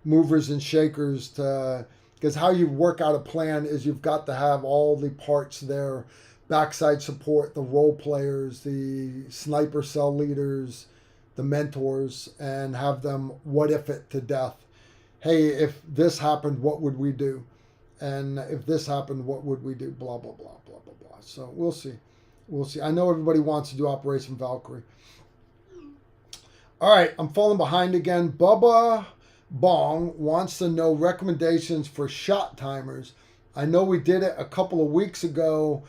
B: movers and shakers, because how you work out a plan is you've got to have all the parts there: backside support, the role players, the sniper cell leaders, the mentors, and have them what if it to death. Hey, if this happened, what would we do? And if this happened, what would we do? Blah, blah, blah, blah, blah, blah. So we'll see. We'll see. I know everybody wants to do Operation Valkyrie. All right, I'm falling behind again. Bubba Bong wants to know recommendations for shot timers. I know we did it a couple of weeks ago,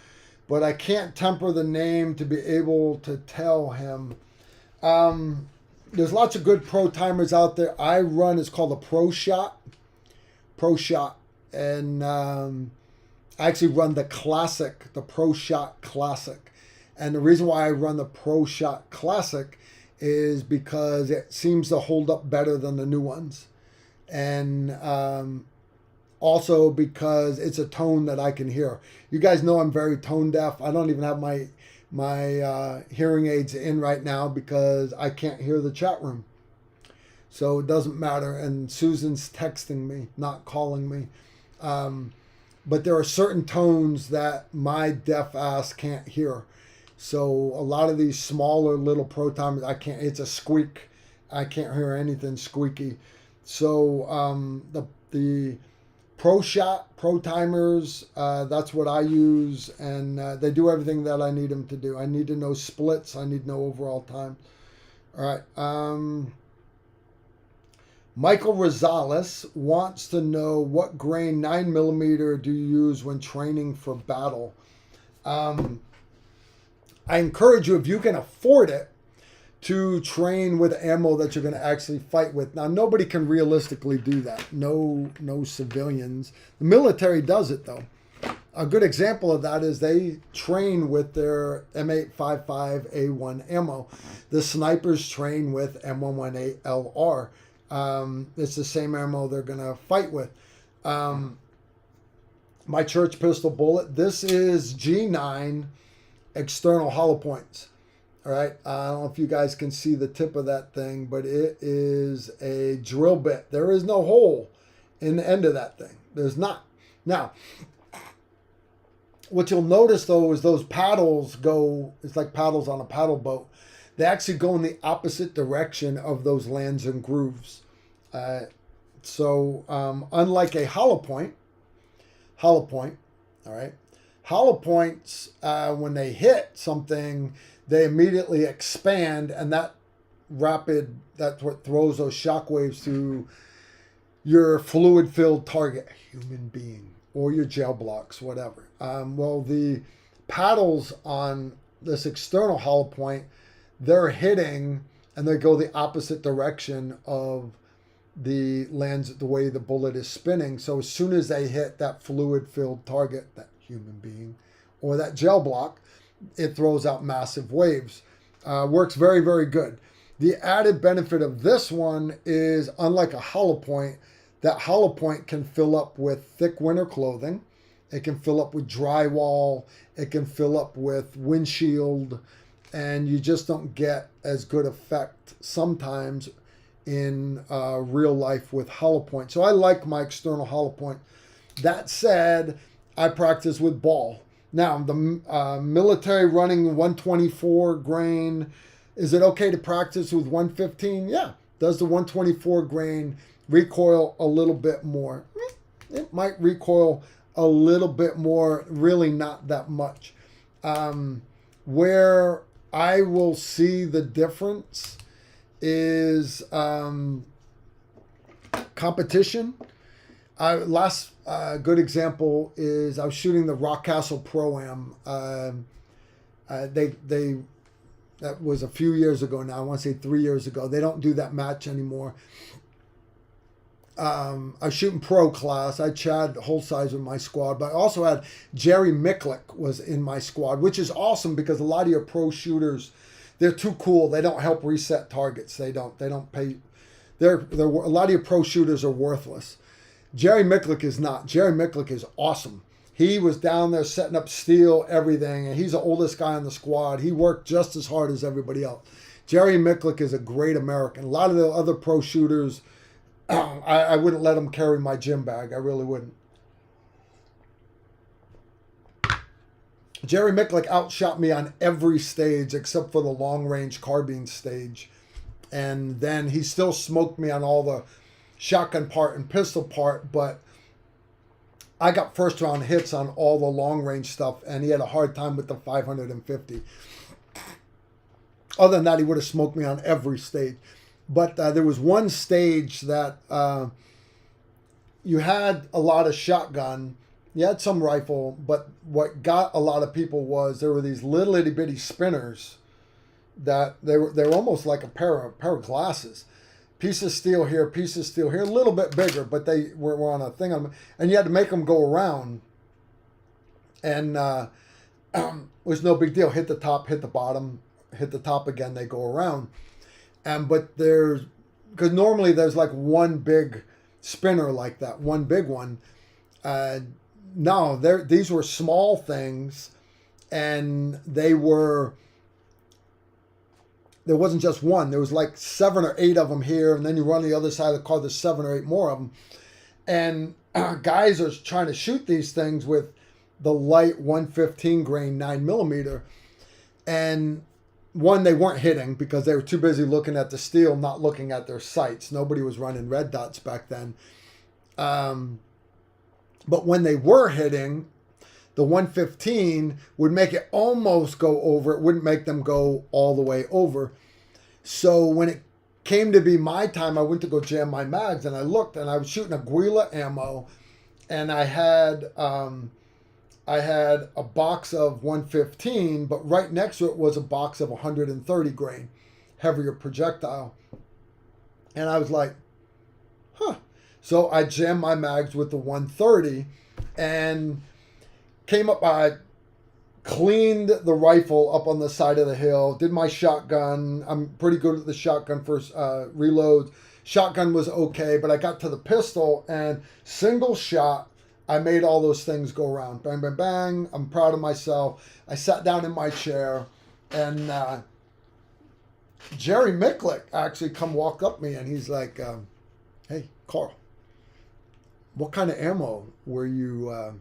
B: but I can't temper the name to be able to tell him. There's lots of good pro timers out there. I run, it's called a Pro Shot. And I actually run the Classic, the Pro Shot Classic. And the reason why I run the Pro Shot Classic is because it seems to hold up better than the new ones. And also because it's a tone that I can hear. You guys know I'm very tone deaf. I don't even have my hearing aids in right now because I can't hear the chat room. So it doesn't matter. And Susan's texting me, not calling me. But there are certain tones that my deaf ass can't hear. So a lot of these smaller little pro timers, I can't, it's a squeak. I can't hear anything squeaky. So the Pro Shot, Pro Timers, that's what I use. And they do everything that I need them to do. I need to know splits. I need to know overall time. All right. Michael Rosales wants to know what grain 9mm do you use when training for battle? I encourage you, if you can afford it, to train with ammo that you're going to actually fight with. Now, nobody can realistically do that. No civilians. The military does it, though. A good example of that is they train with their M855A1 ammo. The snipers train with M118LR. It's the same ammo they're going to fight with. My church pistol bullet, this is G9 external hollow points. All right. I don't know if you guys can see the tip of that thing, but it is a drill bit. There is no hole in the end of that thing. There's not. Now, what you'll notice, though, is those paddles go, it's like paddles on a paddle boat. They actually go in the opposite direction of those lands and grooves. So unlike a hollow point, all right, hollow points, when they hit something, they immediately expand, and that's what throws those shock waves through your fluid-filled target, human being, or your gel blocks, whatever. Well, the paddles on this external hollow point, they're hitting, and they go the opposite direction of the lens, the way the bullet is spinning. So as soon as they hit that fluid-filled target, that human being, or that gel block, it throws out massive waves. Works very, very good. The added benefit of this one is, unlike a hollow point, that hollow point can fill up with thick winter clothing. It can fill up with drywall. It can fill up with windshield. And you just don't get as good effect sometimes in real life with hollow point. So I like my external hollow point. That said, I practice with ball. Now, the military running 124 grain, is it okay to practice with 115? Yeah. Does the 124 grain recoil a little bit more? It might recoil a little bit more, really not that much. Where I will see the difference is competition. Last good example is I was shooting the Rockcastle Pro-Am. That was a few years ago now. I want to say 3 years ago. They don't do that match anymore. I was shooting pro class. I had Chad Holsize with my squad, but I also had Jerry Micklick was in my squad, which is awesome because a lot of your pro shooters, they're too cool. They don't help reset targets. They don't pay. A lot of your pro shooters are worthless. Jerry Micklick is not. Jerry Micklick is awesome. He was down there setting up steel, everything, and he's the oldest guy on the squad. He worked just as hard as everybody else. Jerry Micklick is a great American. A lot of the other pro shooters, I wouldn't let them carry my gym bag. I really wouldn't. Jerry Micklick outshot me on every stage except for the long-range carbine stage. And then he still smoked me on all the shotgun part and pistol part, but I got first round hits on all the long range stuff, and he had a hard time with the 550. Other than that, he would have smoked me on every stage. But there was one stage that you had a lot of shotgun, you had some rifle, but what got a lot of people was there were these little itty bitty spinners that they were almost like a pair of glasses. Piece of steel here, a little bit bigger, but they were on a thing on them, and you had to make them go around. And it was no big deal. Hit the top, hit the bottom, hit the top again. They go around, but because normally there's like one big spinner like that, one big one. No, these were small things, and there wasn't just one. There was like 7 or 8 of them here, and then you run the other side of the car, there's 7 or 8 more of them. And guys are trying to shoot these things with the light 115 grain 9mm. And one, they weren't hitting because they were too busy looking at the steel, not looking at their sights. Nobody was running red dots back then. But when they were hitting, the 115 would make it almost go over. It wouldn't make them go all the way over. So when it came to be my time, I went to go jam my mags, and I looked, and I was shooting a Guila ammo, and I had a box of 115, but right next to it was a box of 130 grain, heavier projectile. And I was like, huh. So I jammed my mags with the 130, and came up, I cleaned the rifle up on the side of the hill, did my shotgun. I'm pretty good at the shotgun for reloads. Shotgun was okay, but I got to the pistol, and single shot, I made all those things go around. Bang, bang, bang. I'm proud of myself. I sat down in my chair, and Jerry Micklick actually come walk up me, and he's like, hey, Carl, what kind of ammo were you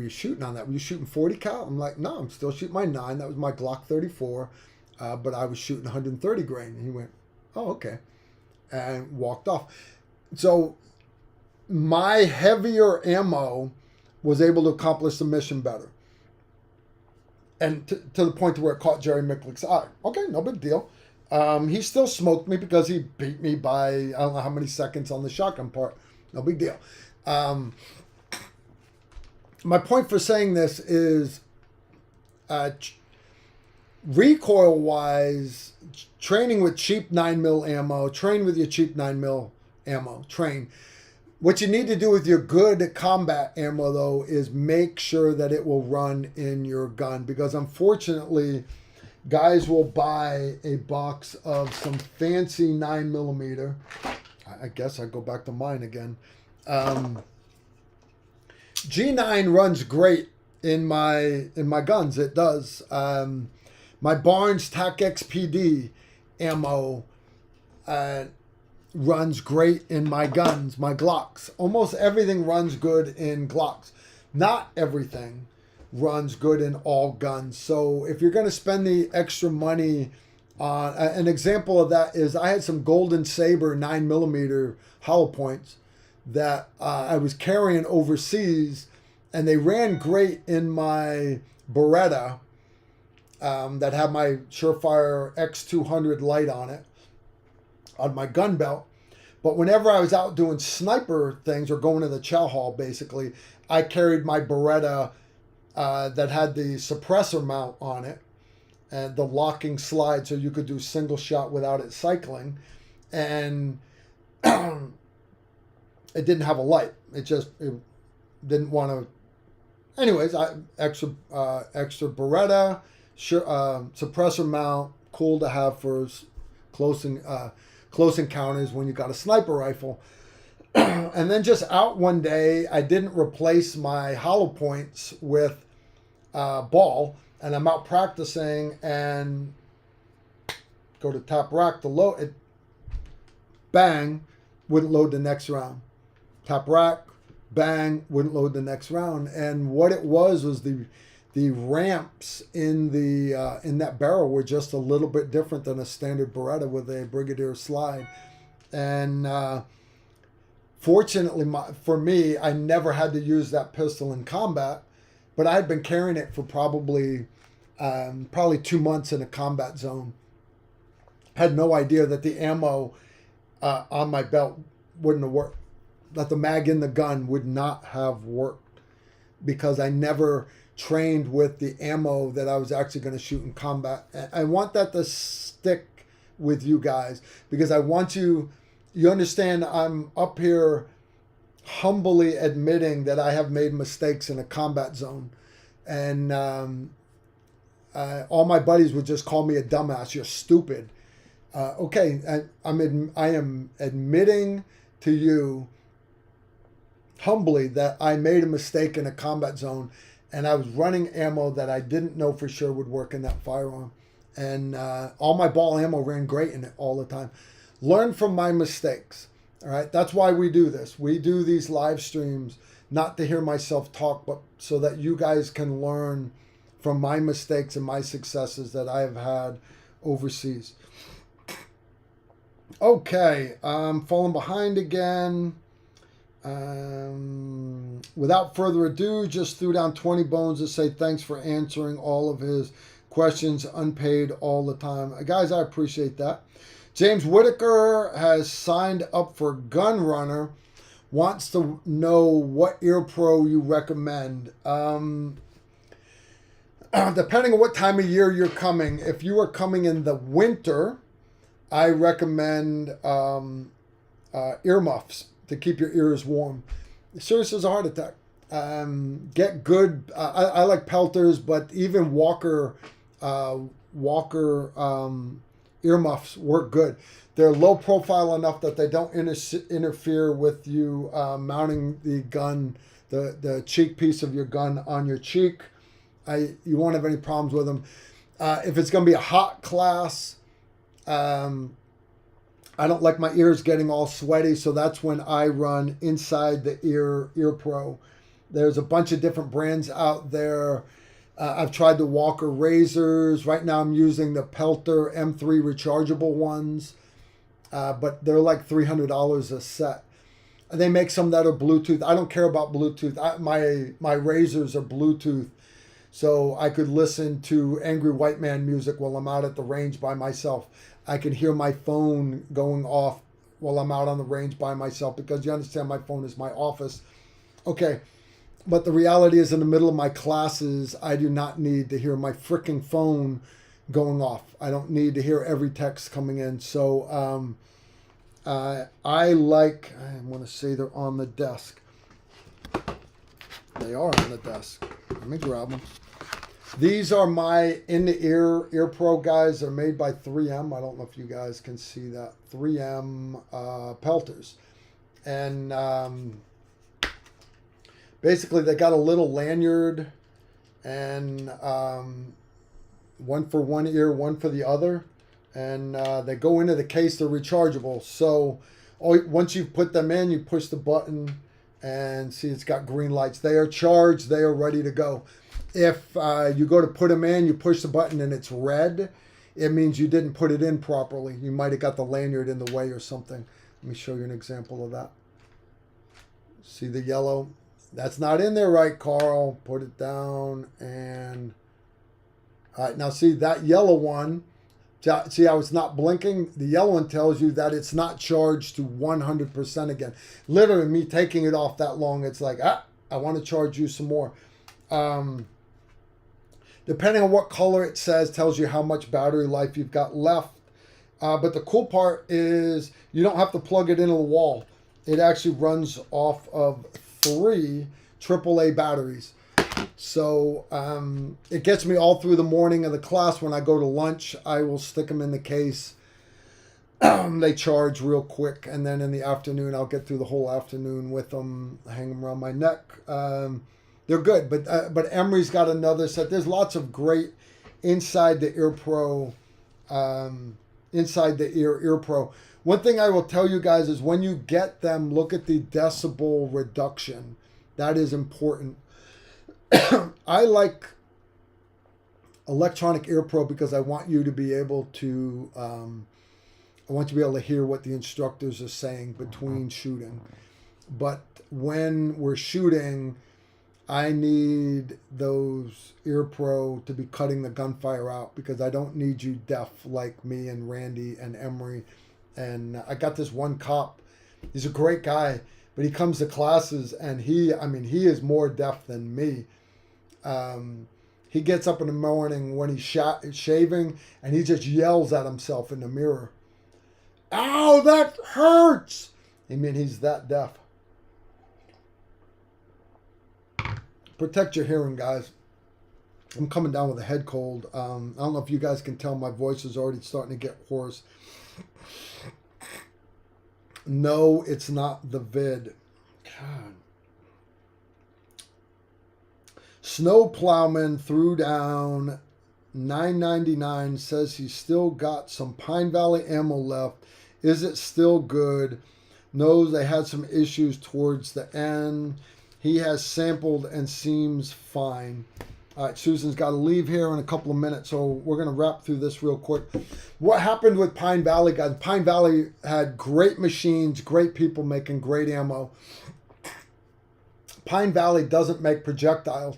B: shooting on that? Were you shooting 40 cal? I'm like, no, I'm still shooting my 9. That was my Glock 34, but I was shooting 130 grain. And he went, oh, okay, and walked off. So my heavier ammo was able to accomplish the mission better. And to the point to where it caught Jerry Micklick's eye. Okay, no big deal. He still smoked me because he beat me by, I don't know how many seconds on the shotgun part. No big deal. My point for saying this is recoil-wise, training with cheap 9mm ammo, train with your cheap 9mm ammo, train. What you need to do with your good combat ammo, though, is make sure that it will run in your gun, because unfortunately, guys will buy a box of some fancy 9mm. I guess I go back to mine again. G9 runs great in my guns. It does. My Barnes TAC XPD ammo runs great in my guns, my Glocks. Almost everything runs good in Glocks. not everything runs good in all guns. So if you're going to spend the extra money on, an example of that is I had some Golden Saber 9mm hollow points that I was carrying overseas, and they ran great in my Beretta that had my Surefire X200 light on it, on my gun belt. But whenever I was out doing sniper things or going to the chow hall, basically, I carried my Beretta that had the suppressor mount on it and the locking slide so you could do single shot without it cycling. And it didn't have a light. It didn't want to. Anyways, extra Beretta, suppressor mount, cool to have for close encounters when you got a sniper rifle. And then just out one day, I didn't replace my hollow points with ball, and I'm out practicing and go to top rack to load it. Bang, wouldn't load the next round. Top rack, bang, wouldn't load the next round. And what it was the ramps in that barrel were just a little bit different than a standard Beretta with a Brigadier slide. And fortunately for me, I never had to use that pistol in combat, but I had been carrying it for probably 2 months in a combat zone. Had no idea that the ammo on my belt wouldn't have worked, that the mag in the gun would not have worked, because I never trained with the ammo that I was actually going to shoot in combat. I want that to stick with you guys, because I want you understand I'm up here humbly admitting that I have made mistakes in a combat zone. And all my buddies would just call me a dumbass. You're stupid. Okay, I am admitting to you humbly that I made a mistake in a combat zone, and I was running ammo that I didn't know for sure would work in that firearm. And all my ball ammo ran great in it all the time. Learn from my mistakes. All right, that's why we do this. We do these live streams not to hear myself talk, but so that you guys can learn from my mistakes and my successes that I have had overseas. Okay, I'm falling behind again. Without further ado, just threw down 20 bones to say thanks for answering all of his questions, unpaid all the time. Guys, I appreciate that. James Whitaker has signed up for Gun Runner, wants to know what ear pro you recommend. Depending on what time of year you're coming, if you are coming in the winter, I recommend earmuffs to keep your ears warm. Serious as a heart attack. Get good. I like pelters, but even Walker earmuffs work good. They're low profile enough that they don't interfere with you mounting the gun, the cheek piece of your gun on your cheek. You won't have any problems with them. If it's going to be a hot class, I don't like my ears getting all sweaty, so that's when I run inside the ear pro. There's a bunch of different brands out there. I've tried the Walker razors. Right now I'm using the Pelter M3 rechargeable ones, but they're like $300 a set. They make some that are Bluetooth. I don't care about Bluetooth. My razors are Bluetooth, so I could listen to Angry White Man music while I'm out at the range by myself. I can hear my phone going off while I'm out on the range by myself, because you understand my phone is my office. Okay, but the reality is in the middle of my classes, I do not need to hear my freaking phone going off. I don't need to hear every text coming in. So I want to say they're on the desk. They are on the desk. Let me grab them. These are my in-the-ear pro, guys. They're made by 3M. I don't know if you guys can see that. 3M Pelters. And basically they got a little lanyard, and one for one ear, one for the other. And they go into the case. They're rechargeable. So once you put them in, you push the button, And see, it's got green lights. They are charged. They are ready to go. If you go to put them in, you push the button and it's red, it means you didn't put it in properly. You might have got the lanyard in the way or something. Let me show you an example of that. See the yellow? That's not in there right, Carl. Put it down and... All right, now see that yellow one. See how it's not blinking? The yellow one tells you that it's not charged to 100% again. Literally, me taking it off that long, it's like, I want to charge you some more. Depending on what color it says, tells you how much battery life you've got left. But the cool part is you don't have to plug it into the wall. It actually runs off of 3 AAA batteries. So it gets me all through the morning of the class. When I go to lunch, I will stick them in the case. They charge real quick. And then in the afternoon, I'll get through the whole afternoon with them, hang them around my neck. They're good. But Emery's got another set. There's lots of great inside the ear pro, inside the ear pro. One thing I will tell you guys is when you get them, look at the decibel reduction. That is important. I like electronic ear pro because I want you to be able to I want you to be able to hear what the instructors are saying between shooting. But when we're shooting, I need those ear pro to be cutting the gunfire out because I don't need you deaf like me and Randy and Emery. And I got this one cop. He's a great guy, but he comes to classes and he is more deaf than me. He gets up in the morning when he's shaving and he just yells at himself in the mirror. Ow, that hurts! He's that deaf. Protect your hearing, guys. I'm coming down with a head cold. I don't know if you guys can tell my voice is already starting to get hoarse. No, it's not the vid. God. Snow Plowman threw down $9.99, says he's still got some Pine Valley ammo left. Is it still good? Knows they had some issues towards the end. He has sampled and seems fine. All right, Susan's got to leave here in a couple of minutes, so we're going to wrap through this real quick. What happened with Pine Valley, guys? Pine Valley had great machines, great people making great ammo. Pine Valley doesn't make projectiles.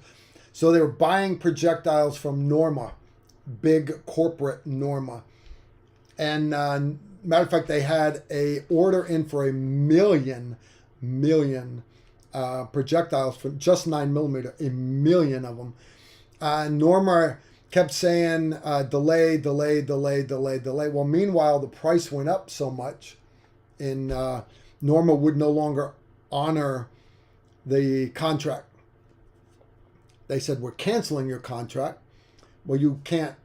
B: So they were buying projectiles from Norma, big corporate Norma. And matter of fact, they had a order in for 1 million projectiles for just 9mm, 1 million of them. Norma kept saying delay. Well, meanwhile, the price went up so much, and Norma would no longer honor the contract. They said, we're canceling your contract. Well, you can't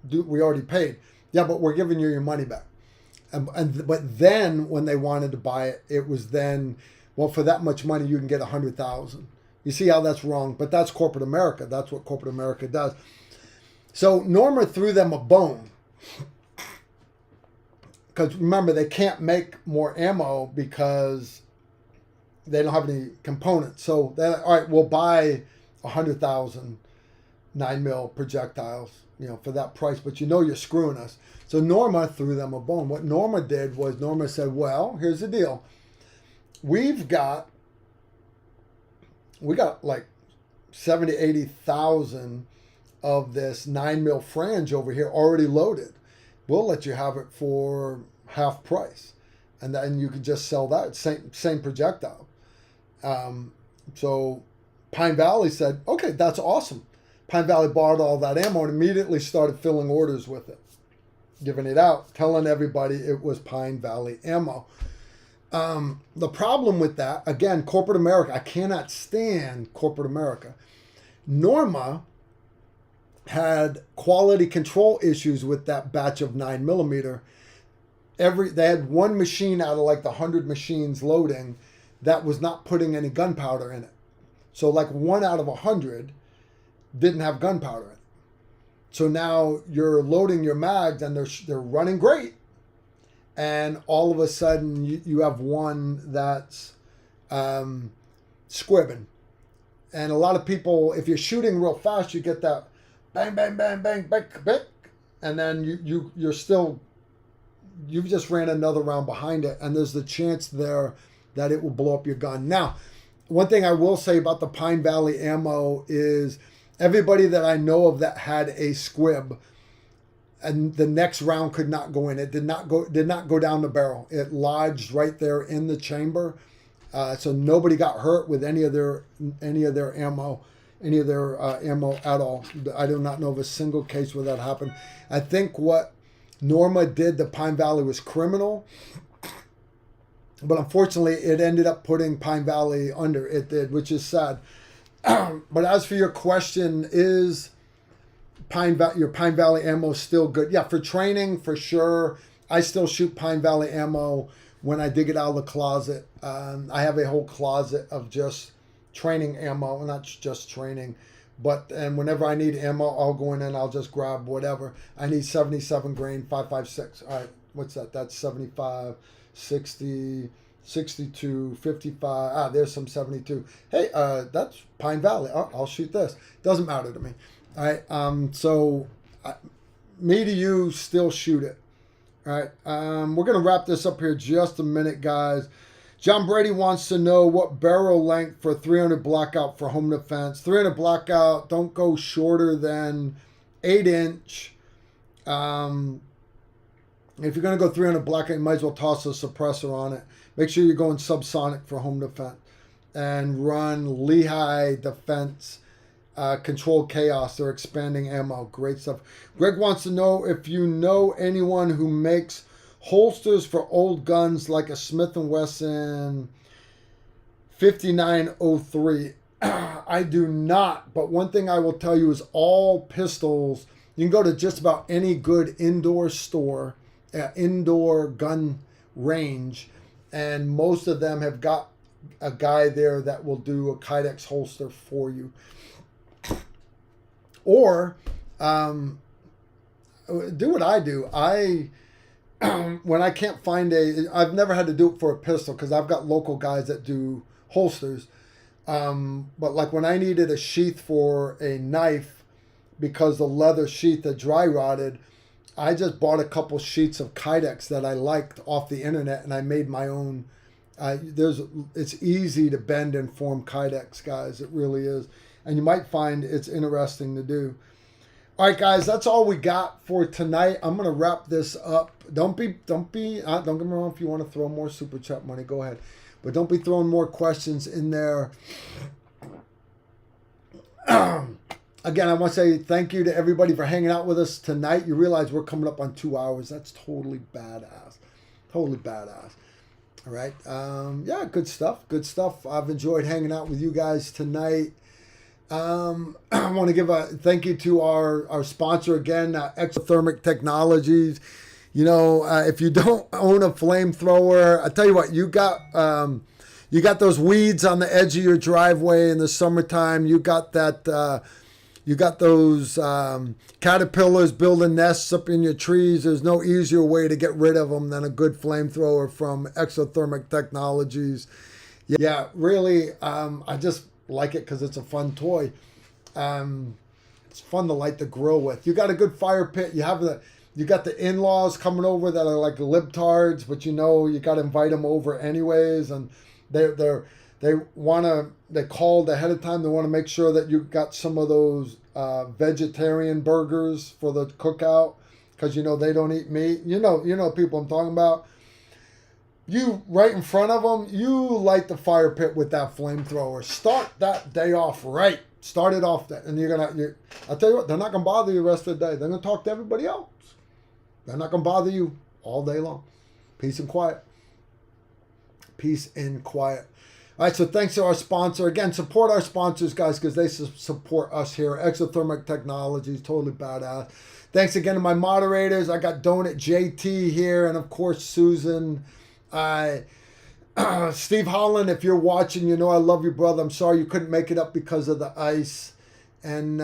B: do, we already paid. Yeah, but we're giving you your money back. But then when they wanted to buy it, it was then, well, for that much money, you can get 100,000. You see how that's wrong, but that's corporate America. That's what corporate America does. So Norma threw them a bone. Because remember, they can't make more ammo because they don't have any components. So they're like, all right, we'll buy 100,000 9mm projectiles, for that price, but you're screwing us. So Norma threw them a bone. What Norma did was Norma said, well, here's the deal. We got like 70, 80,000 of this 9mm frange over here already loaded. We'll let you have it for half price. And then you could just sell that same projectile. So Pine Valley said, okay, that's awesome. Pine Valley bought all that ammo and immediately started filling orders with it, giving it out, telling everybody it was Pine Valley ammo. The problem with that, again, corporate America, I cannot stand corporate America. Norma had quality control issues with that batch of 9mm. They had one machine out of like the 100 machines loading that was not putting any gunpowder in it. So like 1 out of 100 didn't have gunpowder in it. So now you're loading your mags and they're running great. And all of a sudden you have one that's squibbing. And a lot of people, if you're shooting real fast, you get that bang, bang, bang, bang, bang, bang, and then you're still, you've just ran another round behind it, and there's the chance there that it will blow up your gun. Now, one thing I will say about the Pine Valley ammo is everybody that I know of that had a squib, and the next round could not go in. It did not go down the barrel. It lodged right there in the chamber. So nobody got hurt with any of their ammo at all. I do not know of a single case where that happened. I think what Norma did to Pine Valley was criminal, but unfortunately it ended up putting Pine Valley under. It did, which is sad. But as for your question, is your Pine Valley ammo still good? Yeah, for training, for sure. I still shoot Pine Valley ammo when I dig it out of the closet. I have a whole closet of just training ammo, not just training, and whenever I need ammo, I'll go in and I'll just grab whatever. I need 77 grain, 5.56. All right, what's that? That's 75, 60, 62, 55. There's some 72. Hey, that's Pine Valley. I'll shoot this. Doesn't matter to me. All right, so me to you, still shoot it. All right, we're going to wrap this up here just a minute, guys. John Brady wants to know what barrel length for 300 blackout for home defense. 300 blackout, don't go shorter than 8-inch. If you're going to go 300 blackout, you might as well toss a suppressor on it. Make sure you're going subsonic for home defense. And run Lehigh Defense Controlled Chaos. They're expanding ammo. Great stuff. Greg wants to know if you know anyone who makes holsters for old guns like a Smith & Wesson 5903. I do not, but one thing I will tell you is all pistols, you can go to just about any good indoor store, indoor gun range, and most of them have got a guy there that will do a Kydex holster for you. Or do what I do. When I can't find I've never had to do it for a pistol because I've got local guys that do holsters. But like when I needed a sheath for a knife because the leather sheath had dry rotted, I just bought a couple sheets of Kydex that I liked off the internet and I made my own. It's easy to bend and form Kydex, guys. It really is. And you might find it's interesting to do. All right, guys, that's all we got for tonight. I'm going to wrap this up. Don't get me wrong, if you want to throw more super chat money, go ahead. But don't be throwing more questions in there. Again, I want to say thank you to everybody for hanging out with us tonight. You realize we're coming up on 2 hours. That's totally badass. Totally badass. All right. Yeah, good stuff. Good stuff. I've enjoyed hanging out with you guys tonight. I want to give a thank you to our sponsor again, Exothermic Technologies. You know, if you don't own a flamethrower, I tell you what, you got those weeds on the edge of your driveway in the summertime. You got that. You got those caterpillars building nests up in your trees. There's no easier way to get rid of them than a good flamethrower from Exothermic Technologies. Yeah, really, I just like it because it's a fun toy. It's fun to light the grill with. You got a good fire pit. You got the in-laws coming over that are like libtards, but you know you got to invite them over anyways, and they called ahead of time. They want to make sure that you got some of those vegetarian burgers for the cookout because you know they don't eat meat. You know people I'm talking about. You right in front of them, you light the fire pit with that flamethrower. Start that day off right. Start it off that, and I'll tell you what, they're not gonna bother you the rest of the day. They're gonna talk to everybody else. They're not gonna bother you all day long. Peace and quiet. Peace and quiet. All right, so thanks to our sponsor. Again, support our sponsors, guys, because they support us here. Exothermic Technologies, totally badass. Thanks again to my moderators. I got Donut JT here, and of course Susan. Steve Holland, if you're watching, you know I love you, brother. I'm sorry you couldn't make it up because of the ice. And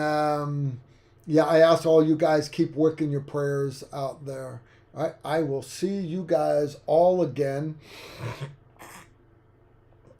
B: yeah, I ask all you guys, keep working your prayers out there. All right, I will see you guys all again